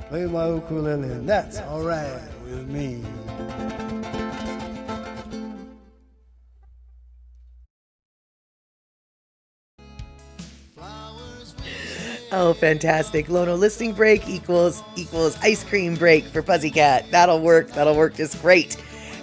Play my ukulele, and that's alright with me. Oh, fantastic. Lono listening break equals ice cream break for Pussycat. That'll work. That'll work just great.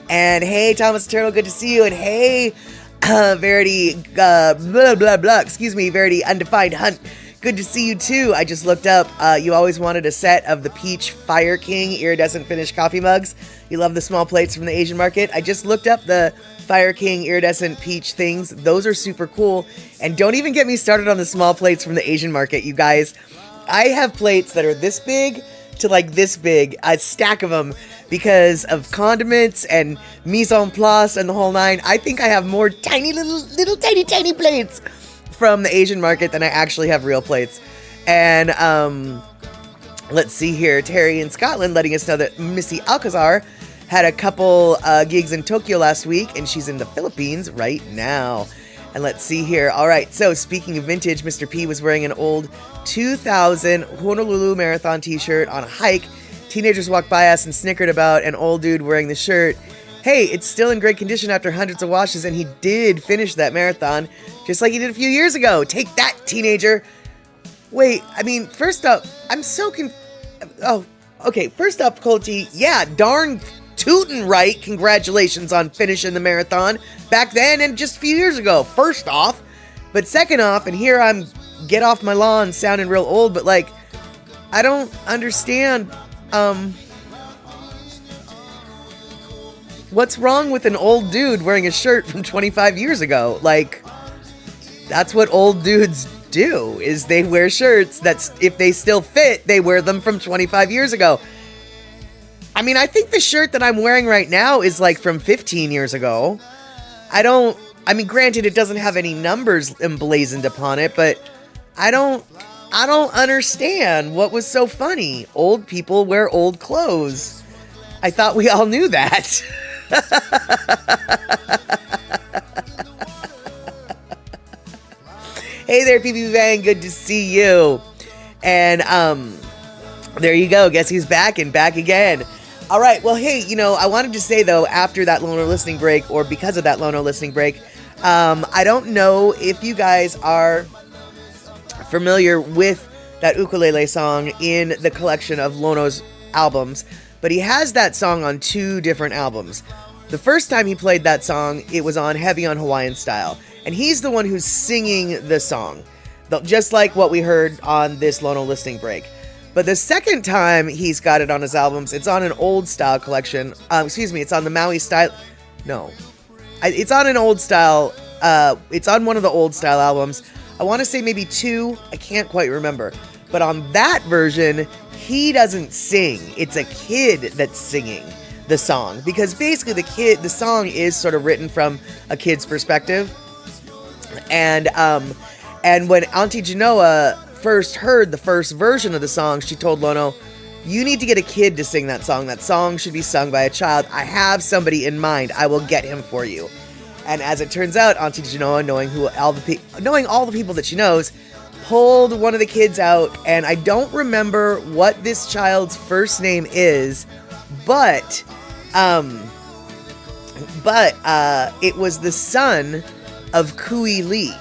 And hey, Thomas Turtle, good to see you. And hey, Verity, Verity Undefined Hunt. Good to see you too. I just looked up, you always wanted a set of the Peach Fire King iridescent finish coffee mugs. You love the small plates from the Asian market. I just looked up the Fire King iridescent peach things. Those are super cool. And don't even get me started on the small plates from the Asian market, you guys. I have plates that are this big to like this big, a stack of them, because of condiments and mise en place and the whole nine. I think I have more tiny little tiny plates from the Asian market than I actually have real plates. And let's see here. Terry in Scotland letting us know that Missy Alcazar had a couple gigs in Tokyo last week, and she's in the Philippines right now. And let's see here. All right, so speaking of vintage, Mr. P was wearing an old 2000 Honolulu Marathon t-shirt on a hike. Teenagers walked by us and snickered about an old dude wearing the shirt. Hey, it's still in great condition after hundreds of washes, and he did finish that marathon, just like he did a few years ago. Take that, teenager. Wait, I mean, first up, I'm so Oh, okay, first up, Colty, yeah, darn tootin' right, congratulations on finishing the marathon back then and just a few years ago, first off. But second off, and here I'm get off my lawn sounding real old, but like, I don't understand, what's wrong with an old dude wearing a shirt from 25 years ago? Like, that's what old dudes do, is they wear shirts that's, if they still fit, they wear them from 25 years ago. I mean, I think the shirt that I'm wearing right now is like from 15 years ago. I mean, granted, it doesn't have any numbers emblazoned upon it, but I don't understand what was so funny. Old people wear old clothes. I thought we all knew that. Hey there, PB Bang, good to see you. And there you go. Guess who's back and back again. All right. Well, hey, I wanted to say though, after that Lono listening break, or because of that Lono listening break, I don't know if you guys are familiar with that ukulele song in the collection of Lono's albums, but he has that song on 2 different albums. The first time he played that song, it was on Heavy on Hawaiian Style, and he's the one who's singing the song, just like what we heard on this Lono listening break. But the second time he's got it on his albums, it's on an old style collection. It's on the Maui style. No, it's on an old style. It's on one of the old style albums. I want to say maybe 2. I can't quite remember. But on that version, he doesn't sing. It's a kid that's singing the song, because basically the song is sort of written from a kid's perspective. And when Auntie Genoa first heard the first version of the song, she told Lono, "You need to get a kid to sing that song. That song should be sung by a child. I have somebody in mind. I will get him for you." And as it turns out, Auntie Genoa, knowing all the people that she knows, pulled one of the kids out, and I don't remember what this child's first name is, but it was the son of Kui Lee.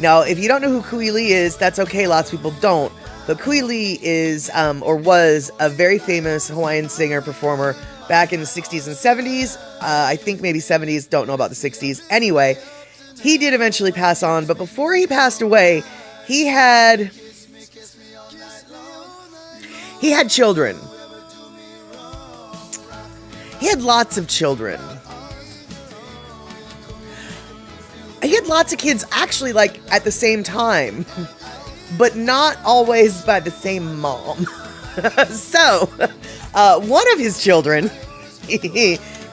Now, if you don't know who Kui Lee is, that's okay. Lots of people don't. But Kui Lee is, or was, a very famous Hawaiian singer performer back in the 60s and 70s. I think maybe 70s. Don't know about the 60s. Anyway, he did eventually pass on. But before he passed away, he had children. He had lots of children. He had lots of kids, actually, like, at the same time, but not always by the same mom. So, one of his children,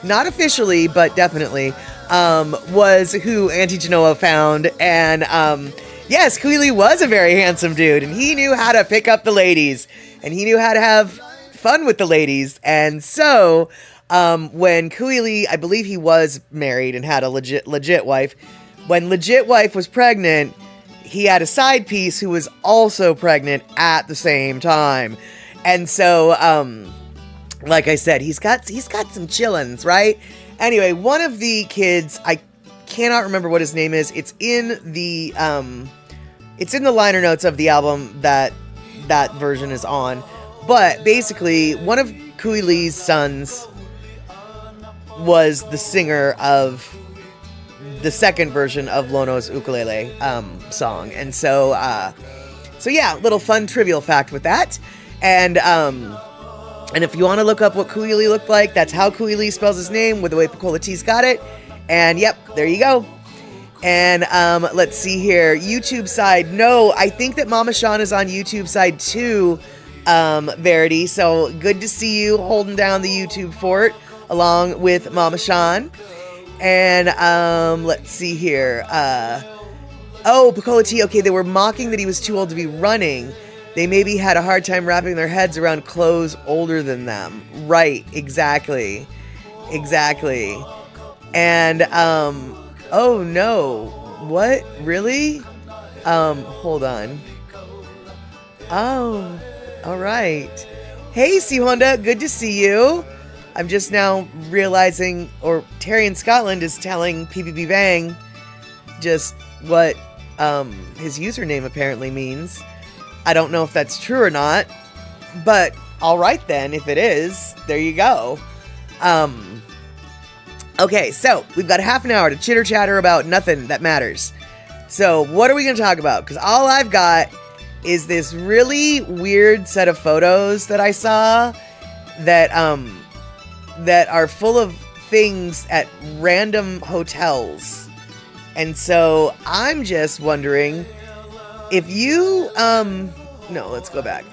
not officially, but definitely, was who Auntie Genoa found, and, yes, Kui Lee was a very handsome dude, and he knew how to pick up the ladies, and he knew how to have fun with the ladies, and so, when Kui Lee, I believe he was married and had a legit wife. When legit wife was pregnant, he had a side piece who was also pregnant at the same time. And so, like I said, he's got some chillins, right? Anyway, one of the kids, I cannot remember what his name is. It's in the liner notes of the album that that version is on. But basically, one of Kui Lee's sons was the singer of the second version of Lono's ukulele song. And so yeah, little fun trivial fact with that. And if you want to look up what Kui Lee looked like, that's how Kui Lee spells his name, with the way Pecola T's got it. And yep, there you go. And let's see here. YouTube side. No, I think that Mama Sean is on YouTube side too, Verity. So good to see you holding down the YouTube fort along with Mama Sean. And let's see here. Pecola T. Okay, they were mocking that he was too old to be running. They maybe had a hard time wrapping their heads around clothes older than them. Right, exactly. And, oh no. What? Really? Hold on. Oh, all right. Hey, C Honda, good to see you. I'm just now realizing, or Terry in Scotland is telling PPB Bang just what his username apparently means. I don't know if that's true or not, but all right then, if it is, there you go. Okay, so we've got half an hour to chitter chatter about nothing that matters. So what are we going to talk about? Because all I've got is this really weird set of photos that I saw that are full of things at random hotels. And so I'm just wondering if you, no, let's go back.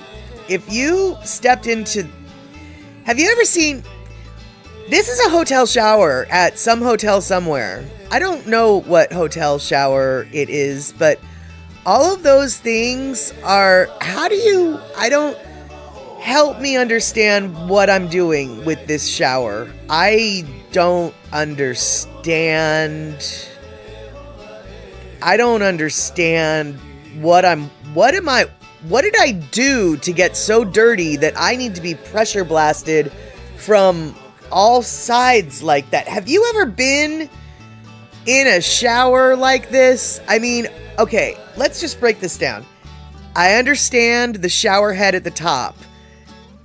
If you stepped into, have you ever seen, this is a hotel shower at some hotel somewhere. I don't know what hotel shower it is, but all of those things are, help me understand what I'm doing with this shower. I don't understand what did I do to get so dirty that I need to be pressure blasted from all sides like that? Have you ever been in a shower like this? I mean, okay, let's just break this down. I understand the shower head at the top.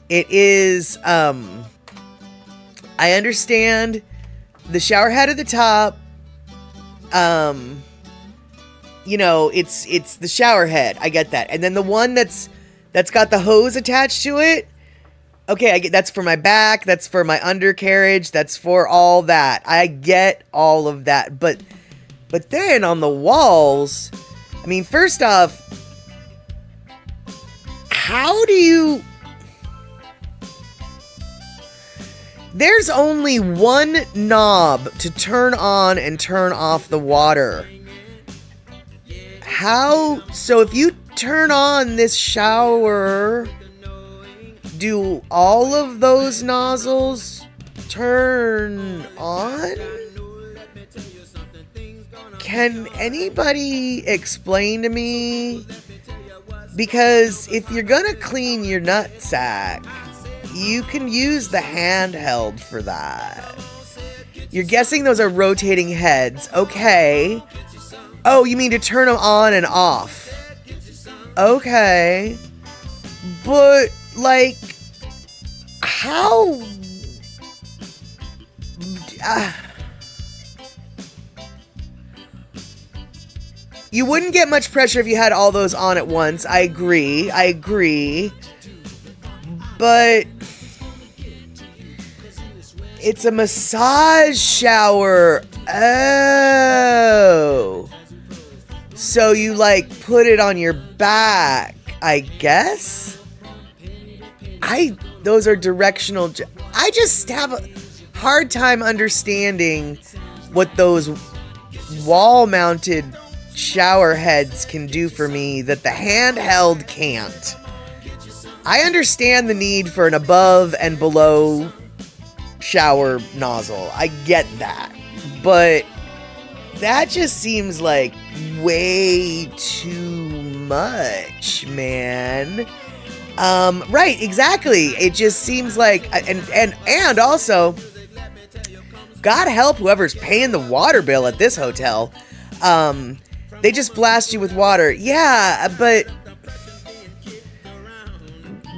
It is, I understand the shower head at the top. You know, it's the shower head. I get that. And then the one that's got the hose attached to it. Okay, I get that's for my back, that's for my undercarriage, that's for all that. I get all of that. But then on the walls, I mean, first off, how do you... There's only one knob to turn on and turn off the water. How? So if you turn on this shower, do all of those nozzles turn on? Can anybody explain to me? Because if you're gonna clean your nutsack, you can use the handheld for that. You're guessing those are rotating heads. Okay. Oh, you mean to turn them on and off. Okay. But, like, how... You wouldn't get much pressure if you had all those on at once. I agree. But... It's a massage shower. Oh. So you, like, put it on your back, I guess? Those are directional. I just have a hard time understanding what those wall-mounted shower heads can do for me that the handheld can't. I understand the need for an above and below shower nozzle. I get that. But that just seems like way too much, man. Right, exactly. It just seems like, and also, God help whoever's paying the water bill at this hotel. They just blast you with water. Yeah, but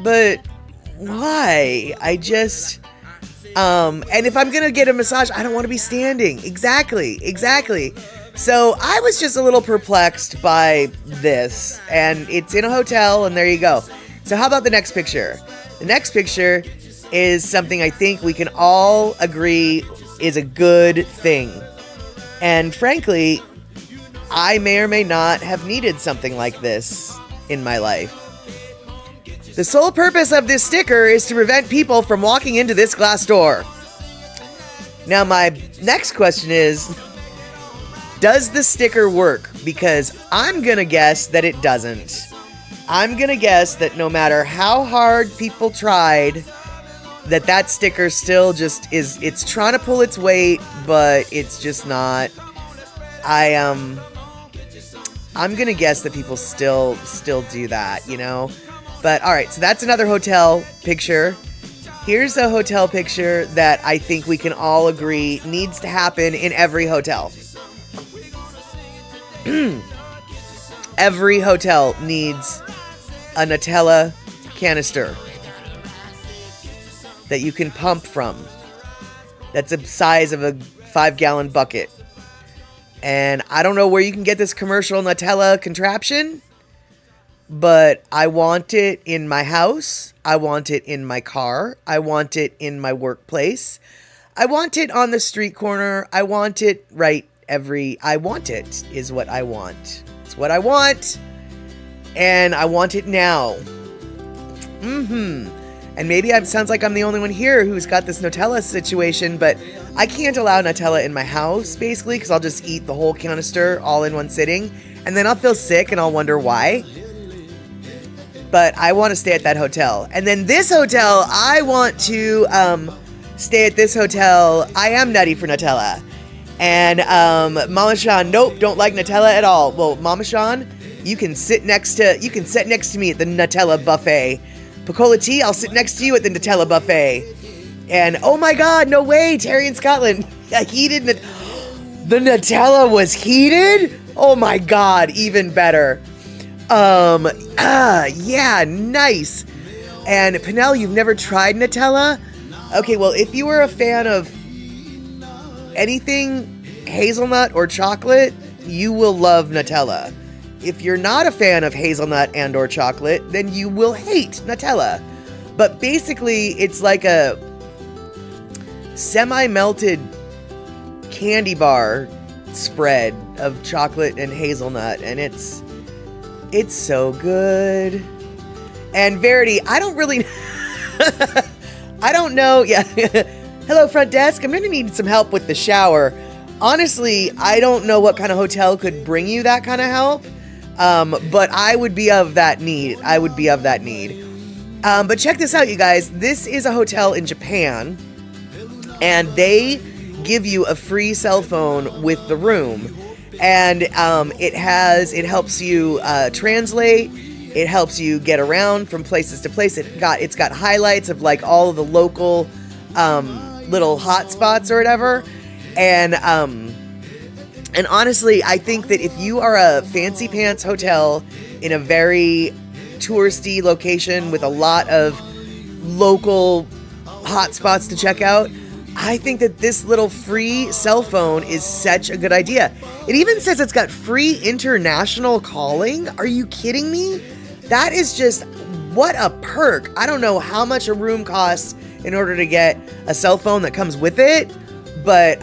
but why? And if I'm gonna get a massage, I don't want to be standing. Exactly. So I was just a little perplexed by this, and it's in a hotel, and there you go. So how about the next picture? The next picture is something I think we can all agree is a good thing. And frankly, I may or may not have needed something like this in my life. The sole purpose of this sticker is to prevent people from walking into this glass door. Now, my next question is, does the sticker work? Because I'm gonna guess that it doesn't. I'm gonna guess that no matter how hard people tried, that sticker still just it's trying to pull its weight, but it's just not. I'm gonna guess that people still do that, you know? But all right, so that's another hotel picture. Here's a hotel picture that I think we can all agree needs to happen in every hotel. Every hotel needs a Nutella canister that you can pump from. That's the size of a 5-gallon bucket. And I don't know where you can get this commercial Nutella contraption, but I want it in my house. I want it in my car. I want it in my workplace. I want it on the street corner. I want it I want it is what I want. It's what I want. And I want it now. And maybe it sounds like I'm the only one here who's got this Nutella situation, but I can't allow Nutella in my house, basically, because I'll just eat the whole canister all in one sitting, and then I'll feel sick and I'll wonder why. But I want to stay at that hotel. And then this hotel, I want to stay at this hotel. I am nutty for Nutella. And Mama Sean, nope, don't like Nutella at all. Well, Mama Sean, you can sit next to me at the Nutella buffet. Picola T, I'll sit next to you at the Nutella buffet. And oh my God, no way, Terry in Scotland, heated. The Nutella was heated? Oh my God, even better. Yeah, nice. And Pinnell, you've never tried Nutella? Okay, well, if you were a fan of anything hazelnut or chocolate, you will love Nutella. If you're not a fan of hazelnut and or chocolate, then you will hate Nutella. But basically, it's like a semi-melted candy bar spread of chocolate and hazelnut, and it's so good. And Verity, I don't really I don't know. Yeah. Hello, front desk. I'm gonna need some help with the shower. Honestly, I don't know what kind of hotel could bring you that kind of help. But I would be of that need. But check this out, you guys. This is a hotel in Japan, and they give you a free cell phone with the room. And it helps you translate. It helps you get around from places to place. It's got highlights of like all of the local little hot spots or whatever. And honestly, I think that if you are a fancy pants hotel in a very touristy location with a lot of local hot spots to check out, I think that this little free cell phone is such a good idea. It even says it's got free international calling. Are you kidding me? That is just, what a perk. I don't know how much a room costs in order to get a cell phone that comes with it. But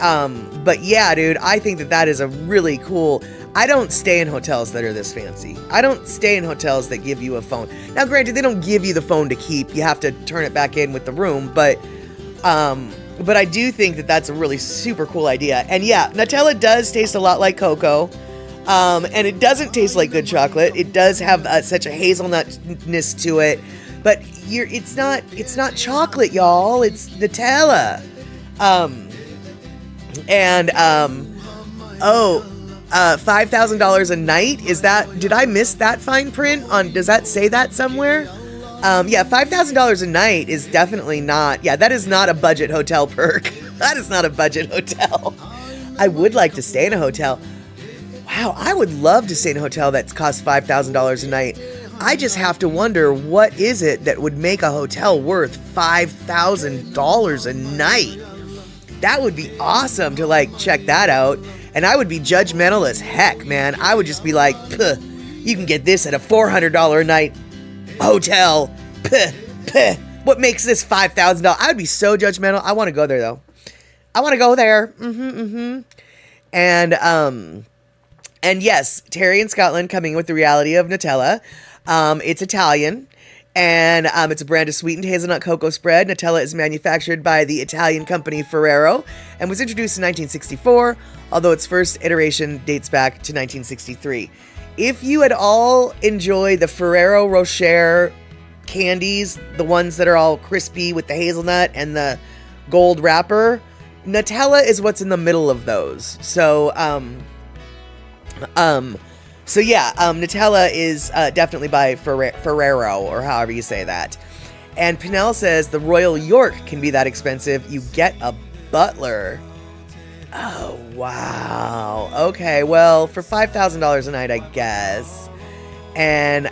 yeah, dude, I think that is a really cool. I don't stay in hotels that are this fancy. I don't stay in hotels that give you a phone. Now, granted, they don't give you the phone to keep. You have to turn it back in with the room, but I do think that that's a really super cool idea. And yeah, Nutella does taste a lot like cocoa. And it doesn't taste like good chocolate. It does have such a hazelnutness to it, but it's not chocolate, y'all. It's Nutella. $5,000 a night. Did I miss that fine print does that say that somewhere? Yeah, $5,000 a night is definitely not, that is not a budget hotel perk. That is not a budget hotel. I would like to stay in a hotel. Wow, I would love to stay in a hotel that's cost $5,000 a night. I just have to wonder, what is it that would make a hotel worth $5,000 a night? That would be awesome to like check that out. And I would be judgmental as heck, man. I would just be like, puh, you can get this at a $400 a night hotel. Puh, puh. What makes this $5,000? I would be so judgmental. I want to go there though. I want to go there. And yes, Terry in Scotland coming with the reality of Nutella. It's Italian, and it's a brand of sweetened hazelnut cocoa spread. Nutella is manufactured by the Italian company Ferrero and was introduced in 1964, although its first iteration dates back to 1963. If you at all enjoy the Ferrero Rocher candies, the ones that are all crispy with the hazelnut and the gold wrapper, Nutella is what's in the middle of those. So Nutella is definitely by Ferrero, or however you say that. And Pinnell says the Royal York can be that expensive. You get a butler. Oh, wow. Okay, well, for $5,000 a night, I guess. And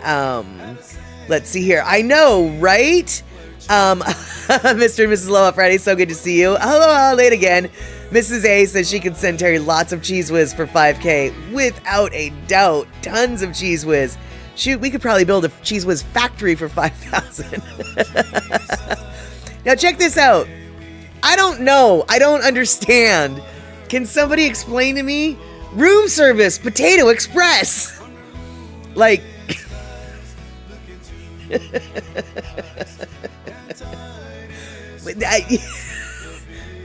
let's see here. I know, right? Mr. and Mrs. Aloha Friday, so good to see you. Hello, late again. Mrs. A says she can send Terry lots of Cheese Whiz for $5,000. Without a doubt. Tons of Cheese Whiz. Shoot, we could probably build a Cheese Whiz factory for $5,000. Now check this out. I don't know. I don't understand. Can somebody explain to me? Room service, Potato Express. Like...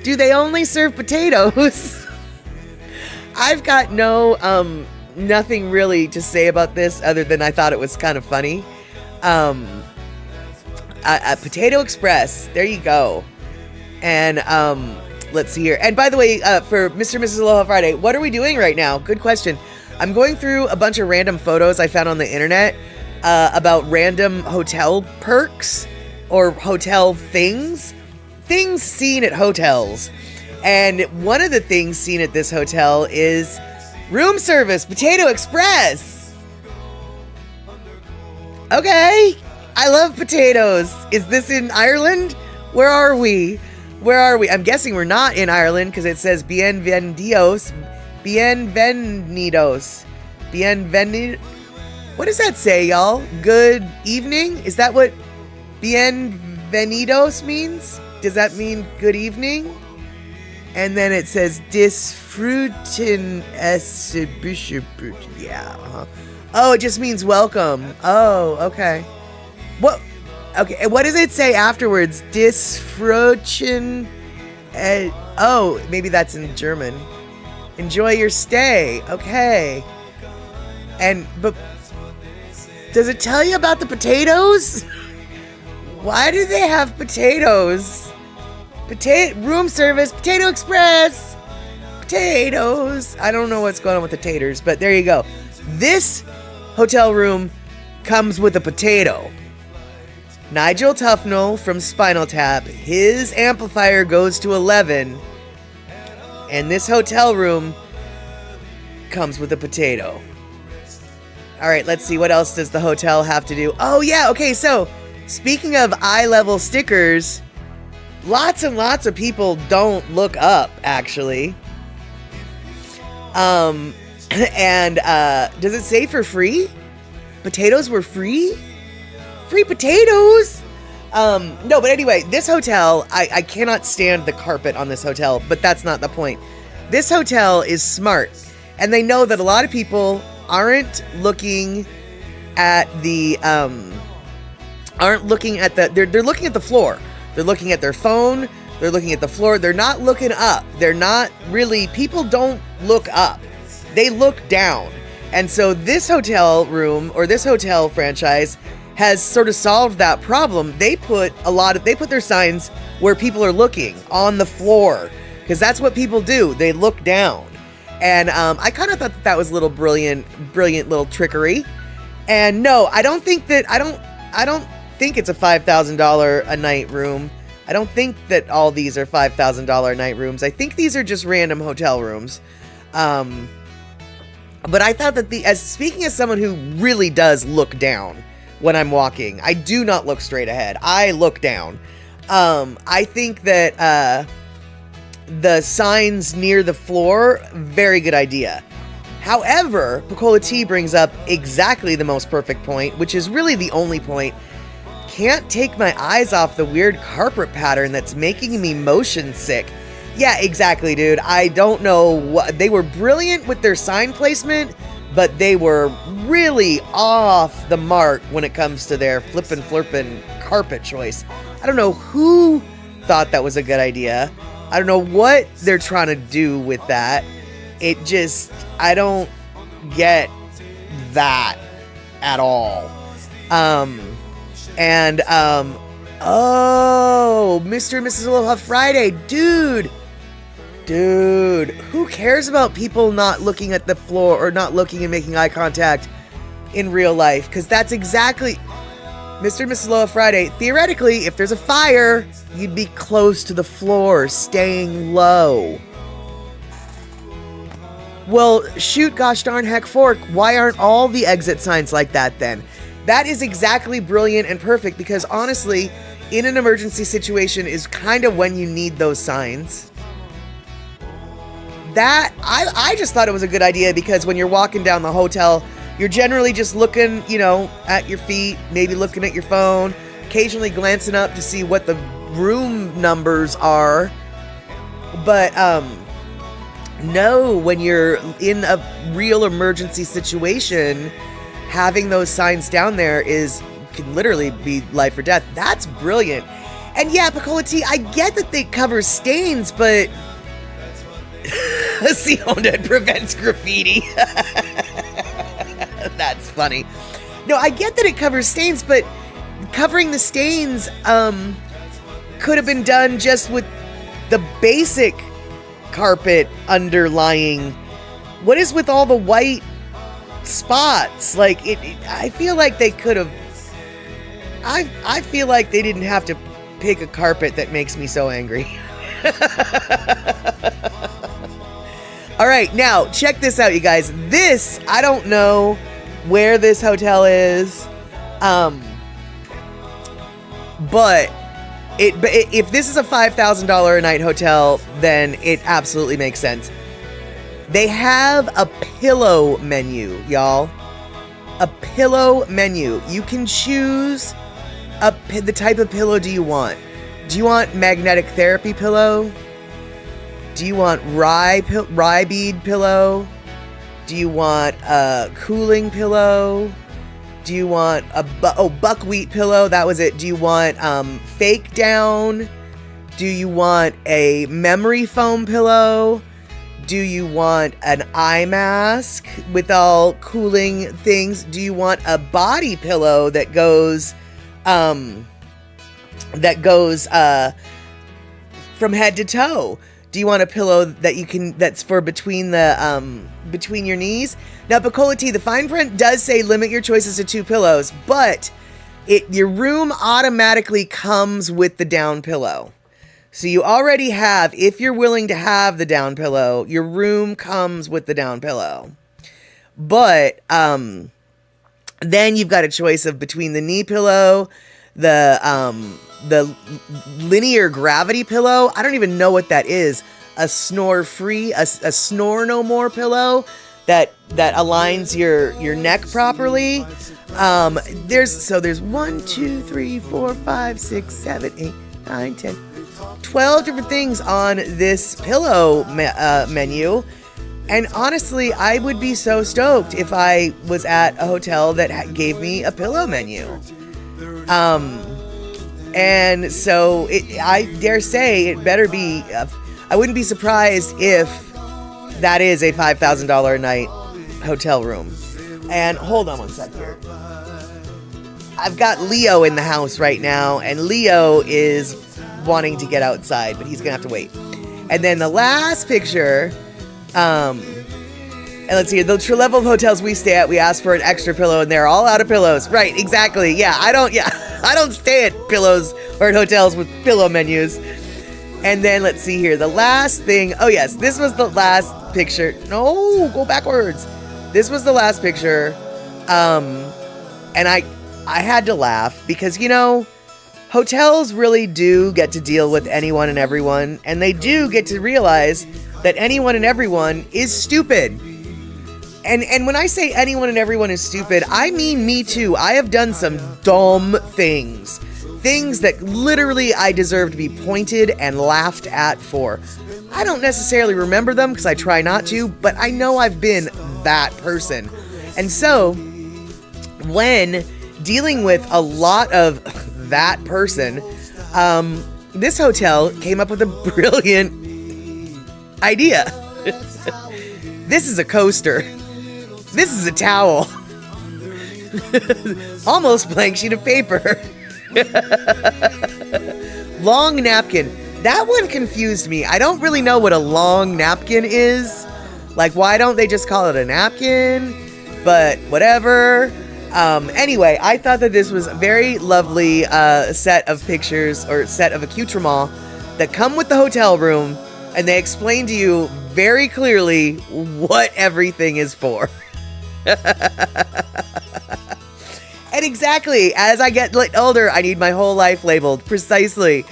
Do they only serve potatoes? I've got nothing really to say about this other than I thought it was kind of funny. Potato Express, there you go. And let's see here. And by the way, for Mr. and Mrs. Aloha Friday, what are we doing right now? Good question. I'm going through a bunch of random photos I found on the internet about random hotel perks or hotel things seen at hotels. And one of the things seen at this hotel is room service, Potato Express. Okay, I love potatoes. Is this in Ireland? Where are we? I'm guessing we're not in Ireland because it says bienvenidos. What does that say, y'all? Good evening? Is that what bienvenidos means? Does that mean good evening? And then it says disfruten yeah. Oh, it just means welcome. Oh, okay. What? Okay, what does it say afterwards? Disfruten. Oh, maybe that's in German. Enjoy your stay. Okay. But does it tell you about the potatoes? Why do they have potatoes? Room service, Potato Express. Potatoes. I don't know what's going on with the taters, but there you go. This hotel room comes with a potato. Nigel Tufnell from Spinal Tap, his amplifier goes to 11, and this hotel room comes with a potato. All right, let's see, what else does the hotel have to do? Oh yeah, okay, so speaking of eye level stickers, lots and lots of people don't look up, actually. And does it say for free? Potatoes were free? Free potatoes? No, but anyway, this hotel, I cannot stand the carpet on this hotel, but that's not the point. This hotel is smart, and they know that a lot of people aren't looking at the, they're looking at the floor. They're looking at their phone. They're looking at the floor. They're not looking up. They're not really, people don't look up. They look down. And so this hotel room, or this hotel franchise, has sort of solved that problem. They put their signs where people are looking, on the floor, because that's what people do. They look down. And I kind of thought that was a little brilliant little trickery. And no, I don't think it's a $5,000 a night room. I don't think that all these are $5,000 a night rooms. I think these are just random hotel rooms. But I thought that speaking as someone who really does look down, when I'm walking. I do not look straight ahead. I look down. I think that the signs near the floor, very good idea. However, Pecola T brings up exactly the most perfect point, which is really the only point. Can't take my eyes off the weird carpet pattern that's making me motion sick. Yeah, exactly, dude. I don't know what... They were brilliant with their sign placement, but they were really off the mark when it comes to their flippin' carpet choice. I don't know who thought that was a good idea. I don't know what they're trying to do with that. It just... I don't get that at all. Oh, Mr. and Mrs. Aloha Friday, dude, who cares about people not looking at the floor or not looking and making eye contact in real life? Because that's exactly, Mr. and Mrs. Aloha Friday, theoretically, if there's a fire, you'd be close to the floor, staying low. Well, shoot, gosh darn heck fork, why aren't all the exit signs like that then? That is exactly brilliant and perfect, because honestly, in an emergency situation is kind of when you need those signs. That, I just thought it was a good idea, because when you're walking down the hotel, you're generally just looking, you know, at your feet, maybe looking at your phone, occasionally glancing up to see what the room numbers are. But, no, when you're in a real emergency situation, having those signs down there can literally be life or death. That's brilliant. And yeah, Pecola T, I get that they cover stains, but See Honda prevents graffiti. That's funny. No, I get that it covers stains, but covering the stains could have been done just with the basic carpet underlying. What is with all the white spots? Like I feel like they could have. I feel like they didn't have to pick a carpet that makes me so angry. All right, now check this out, you guys. This, I don't know where this hotel is, but if this is a $5,000 a night hotel, then it absolutely makes sense. They have a pillow menu, y'all. A pillow menu. You can choose the type of pillow do you want. Do you want magnetic therapy pillow? Do you want rye bead pillow? Do you want a cooling pillow? Do you want buckwheat pillow? That was it. Do you want fake down? Do you want a memory foam pillow? Do you want an eye mask with all cooling things? Do you want a body pillow that goes from head to toe? Do you want a pillow that's for between your knees? Now, Pecola T, the fine print does say limit your choices to 2 pillows, but your room automatically comes with the down pillow. So you already have, if you're willing to have the down pillow, your room comes with the down pillow. But then you've got a choice of between the knee pillow, the linear gravity pillow. I don't even know what that is. A snore no more pillow that aligns your neck properly. There's 1, 2, 3, 4, 5, 6, 7, 8, 9, 10, 12 different things on this pillow menu. And honestly, I would be so stoked if I was at a hotel that gave me a pillow menu. And so I dare say it better be, I wouldn't be surprised if that is a $5,000 a night hotel room. And hold on one sec here. I've got Leo in the house right now, and Leo is wanting to get outside, but he's gonna have to wait. And then the last picture, and let's see, the level of hotels we stay at, we ask for an extra pillow, and they're all out of pillows. Right, exactly. Yeah, I don't stay at pillows or at hotels with pillow menus. And then let's see here, the last thing. Oh yes, this was the last picture. No, go backwards. This was the last picture. And I had to laugh because, you know, hotels really do get to deal with anyone and everyone, and they do get to realize that anyone and everyone is stupid. And when I say anyone and everyone is stupid, I mean me too. I have done some dumb things. Things that literally I deserve to be pointed and laughed at for. I don't necessarily remember them because I try not to, but I know I've been that person. And so, when dealing with a lot of that person, this hotel came up with a brilliant idea. This is a coaster. This is a towel. Almost blank sheet of paper. Long napkin. That one confused me. I don't really know what a long napkin is. Like, why don't they just call it a napkin? But whatever. Anyway, I thought that this was a very lovely set of pictures or set of accoutrements that come with the hotel room, and they explain to you very clearly what everything is for. And exactly, as I get older, I need my whole life labeled. Precisely.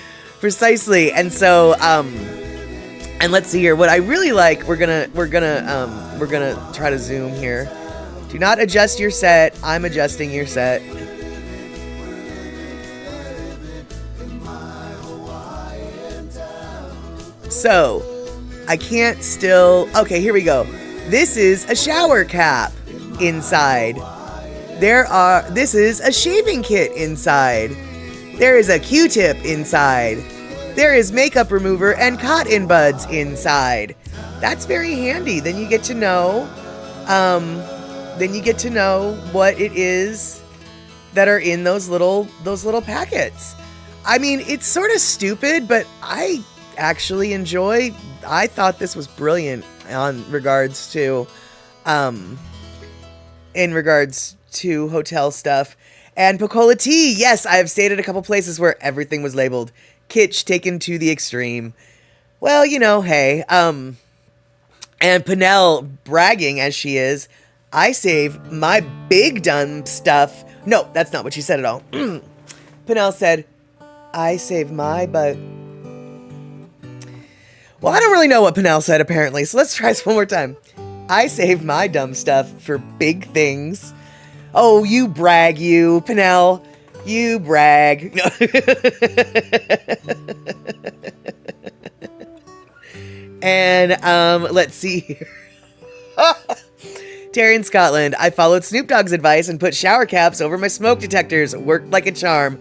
And so, and let's see here. What I really like, we're gonna try to zoom here. Do not adjust your set. I'm adjusting your set. So, I can't still... Okay, here we go. This is a shower cap inside. This is a shaving kit inside. There is a Q-tip inside. There is makeup remover and cotton buds inside. That's very handy. Then you get to know... what it is that are in those little packets. I mean, it's sort of stupid, but I actually enjoy. I thought this was brilliant in regards to hotel stuff. And Pecola tea, yes, I have stayed at a couple places where everything was labeled kitsch taken to the extreme. Well, you know, hey, and Pernell, bragging as she is, I save my big dumb stuff. No, that's not what she said at all. Pernell said, I save my butt. Well, I don't really know what Pernell said, apparently, so let's try this one more time. I save my dumb stuff for big things. Oh, you brag, you, Pernell. You brag. No. And, let's see here. Terry in Scotland, I followed Snoop Dogg's advice and put shower caps over my smoke detectors. Worked like a charm.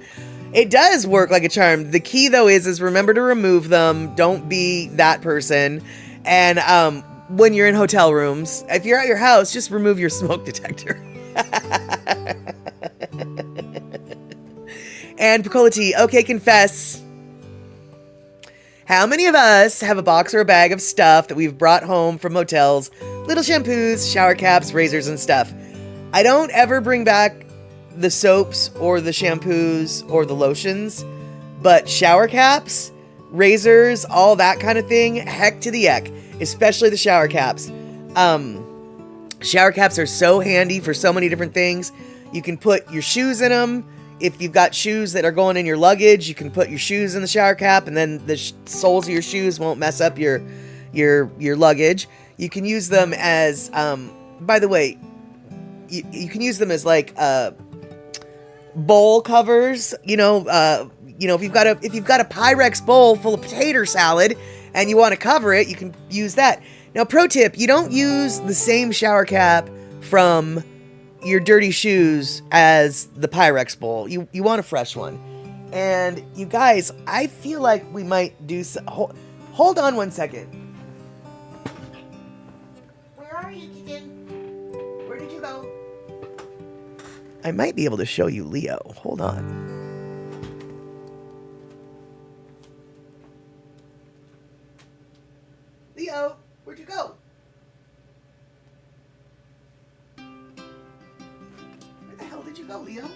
It does work like a charm. The key, though, is remember to remove them. Don't be that person. And when you're in hotel rooms, if you're at your house, just remove your smoke detector. And Pecola tea, okay, confess. How many of us have a box or a bag of stuff that we've brought home from hotels? Little shampoos, shower caps, razors, and stuff. I don't ever bring back the soaps or the shampoos or the lotions, but shower caps, razors, all that kind of thing, heck to the heck, especially the shower caps. Shower caps are so handy for so many different things. You can put your shoes in them. If you've got shoes that are going in your luggage, you can put your shoes in the shower cap, and then the soles of your shoes won't mess up your luggage. You can use them as, by the way, you can use them as like bowl covers. You know, if you've got a Pyrex bowl full of potato salad and you want to cover it, you can use that. Now, pro tip: you don't use the same shower cap from your dirty shoes as the Pyrex bowl. You want a fresh one. And you guys, I feel like we might do so. Hold on one second. Where are you, kitten? Where did you go? I might be able to show you Leo. Hold on. Leo, where'd you go? Where the hell did you go, Leo?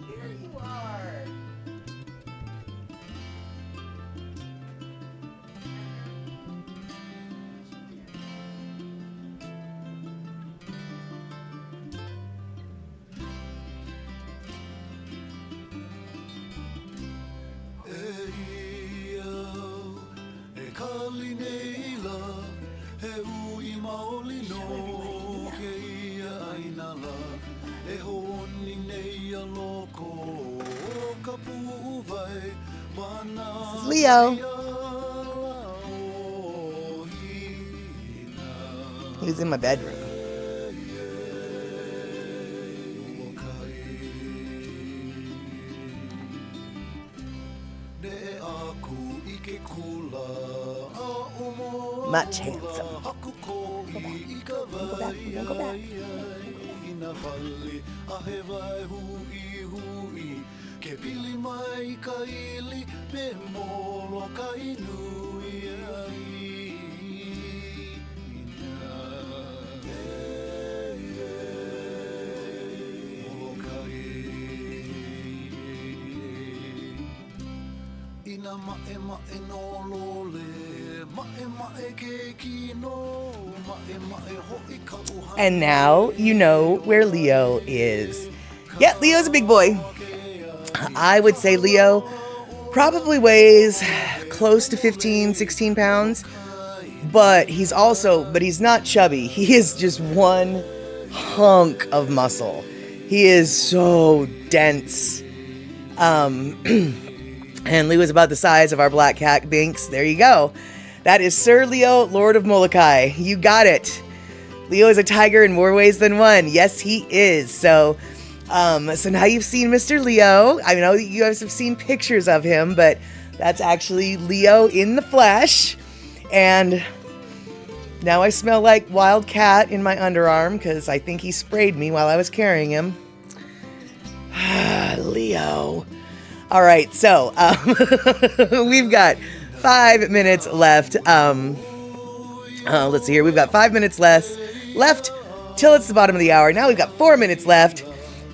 Here you are. Leo. He was in my bedroom. Much handsome. Go back. Go back. And now you know where Leo is. Yeah, Leo's a big boy. I would say Leo probably weighs close to 15, 16 pounds. But he's not chubby. He is just one hunk of muscle. He is so dense. And Leo is about the size of our black cat, Binks. There you go. That is Sir Leo, Lord of Molokai. You got it. Leo is a tiger in more ways than one. Yes, he is. So now you've seen Mr. Leo. I know you guys have seen pictures of him, but that's actually Leo in the flesh. And now I smell like wild cat in my underarm because I think he sprayed me while I was carrying him. Leo. All right, so we've got 5 minutes left. Let's see here. We've got 5 minutes left till it's the bottom of the hour. Now we've got 4 minutes left.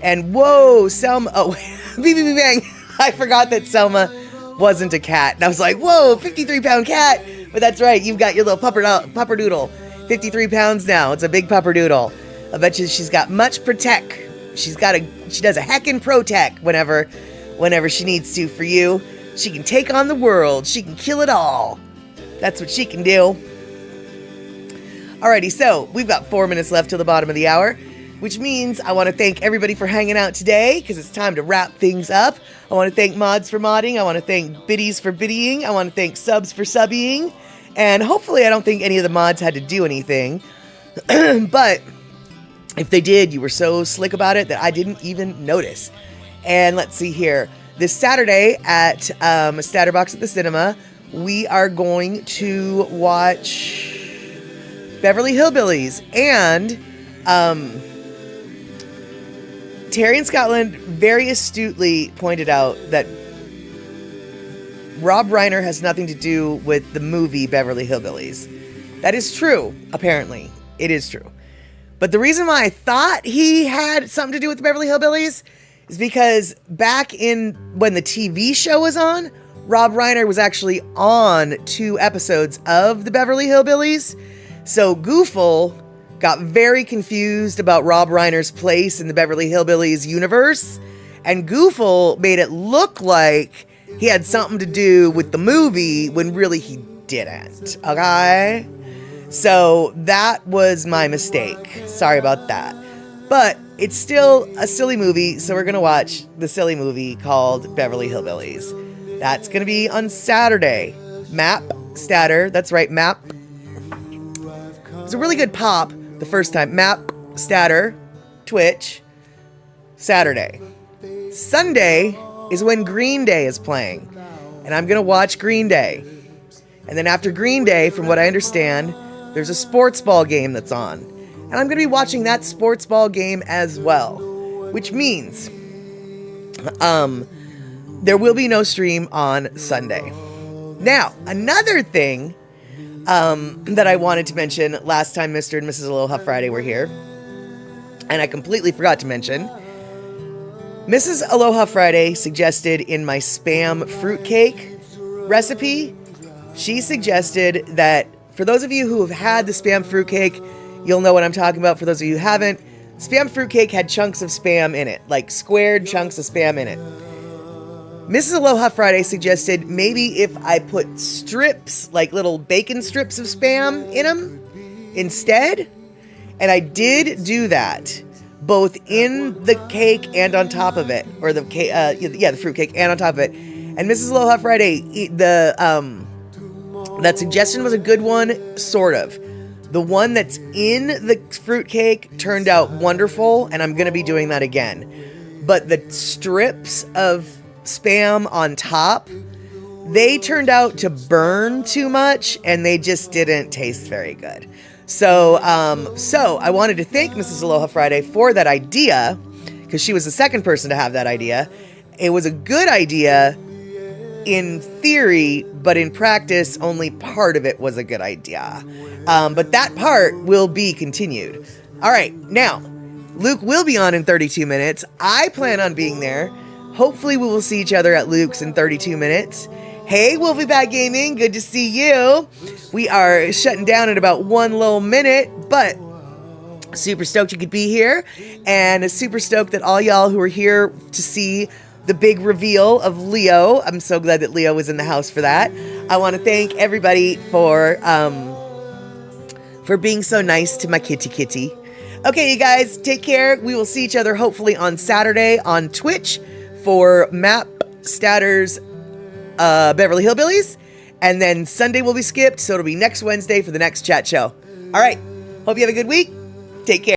And whoa, Selma. Oh, BBB Bang. I forgot that Selma wasn't a cat. And I was like, whoa, 53-pound cat. But that's right. You've got your little pupperdoodle. 53 pounds now. It's a big pupperdoodle. I bet you she's got much protect. She does a heckin' protect whenever she needs to for you. She can take on the world. She can kill it all. That's what she can do. Alrighty, so we've got 4 minutes left till the bottom of the hour, which means I want to thank everybody for hanging out today because it's time to wrap things up. I want to thank mods for modding. I want to thank biddies for biddying. I want to thank subs for subbying. And hopefully I don't think any of the mods had to do anything. But if they did, you were so slick about it that I didn't even notice. And let's see here. This Saturday at Statterbox at the Cinema, we are going to watch Beverly Hillbillies. And Terry in Scotland very astutely pointed out that Rob Reiner has nothing to do with the movie Beverly Hillbillies. That is true, apparently. It is true. But the reason why I thought he had something to do with the Beverly Hillbillies is because back when the TV show was on, Rob Reiner was actually on 2 episodes of the Beverly Hillbillies. So Goofle got very confused about Rob Reiner's place in the Beverly Hillbillies universe. And Goofle made it look like he had something to do with the movie when really he didn't. Okay? So that was my mistake. Sorry about that. But it's still a silly movie, so we're going to watch the silly movie called Beverly Hillbillies. That's going to be on Saturday. Map Statter. That's right, Map. It was a really good pop the first time. Map Statter, Twitch, Saturday. Sunday is when Green Day is playing. And I'm going to watch Green Day. And then after Green Day, from what I understand, there's a sports ball game that's on. And I'm going to be watching that sports ball game as well. Which means there will be no stream on Sunday. Now, another thing that I wanted to mention last time Mr. and Mrs. Aloha Friday were here, and I completely forgot to mention, Mrs. Aloha Friday suggested in my spam fruitcake recipe, she suggested that for those of you who have had the spam fruitcake, you'll know what I'm talking about. For those of you who haven't, spam fruitcake had chunks of spam in it, like squared chunks of spam in it. Mrs. Aloha Friday suggested maybe if I put strips, like little bacon strips of spam in them instead. And I did do that, both in the cake and on top of it, or the fruitcake and on top of it. And Mrs. Aloha Friday, that suggestion was a good one, sort of. The one that's in the fruitcake turned out wonderful, and I'm going to be doing that again. But the strips of Spam on top, they turned out to burn too much, and they just didn't taste very good. So I wanted to thank Mrs. Aloha Friday for that idea, because she was the second person to have that idea. It was a good idea in theory, but in practice, only part of it was a good idea. But that part will be continued. All right, now, Luke will be on in 32 minutes. I plan on being there. Hopefully we will see each other at Luke's in 32 minutes. Hey, Wolfie Bat Gaming, good to see you. We are shutting down in about one little minute, but super stoked you could be here, and super stoked that all y'all who are here to see the big reveal of Leo. I'm so glad that Leo was in the house for that. I want to thank everybody for being so nice to my kitty. Okay, you guys, take care. We will see each other hopefully on Saturday on Twitch for Map Statter's Beverly Hillbillies. And then Sunday will be skipped, so it'll be next Wednesday for the next chat show. All right, hope you have a good week. Take care.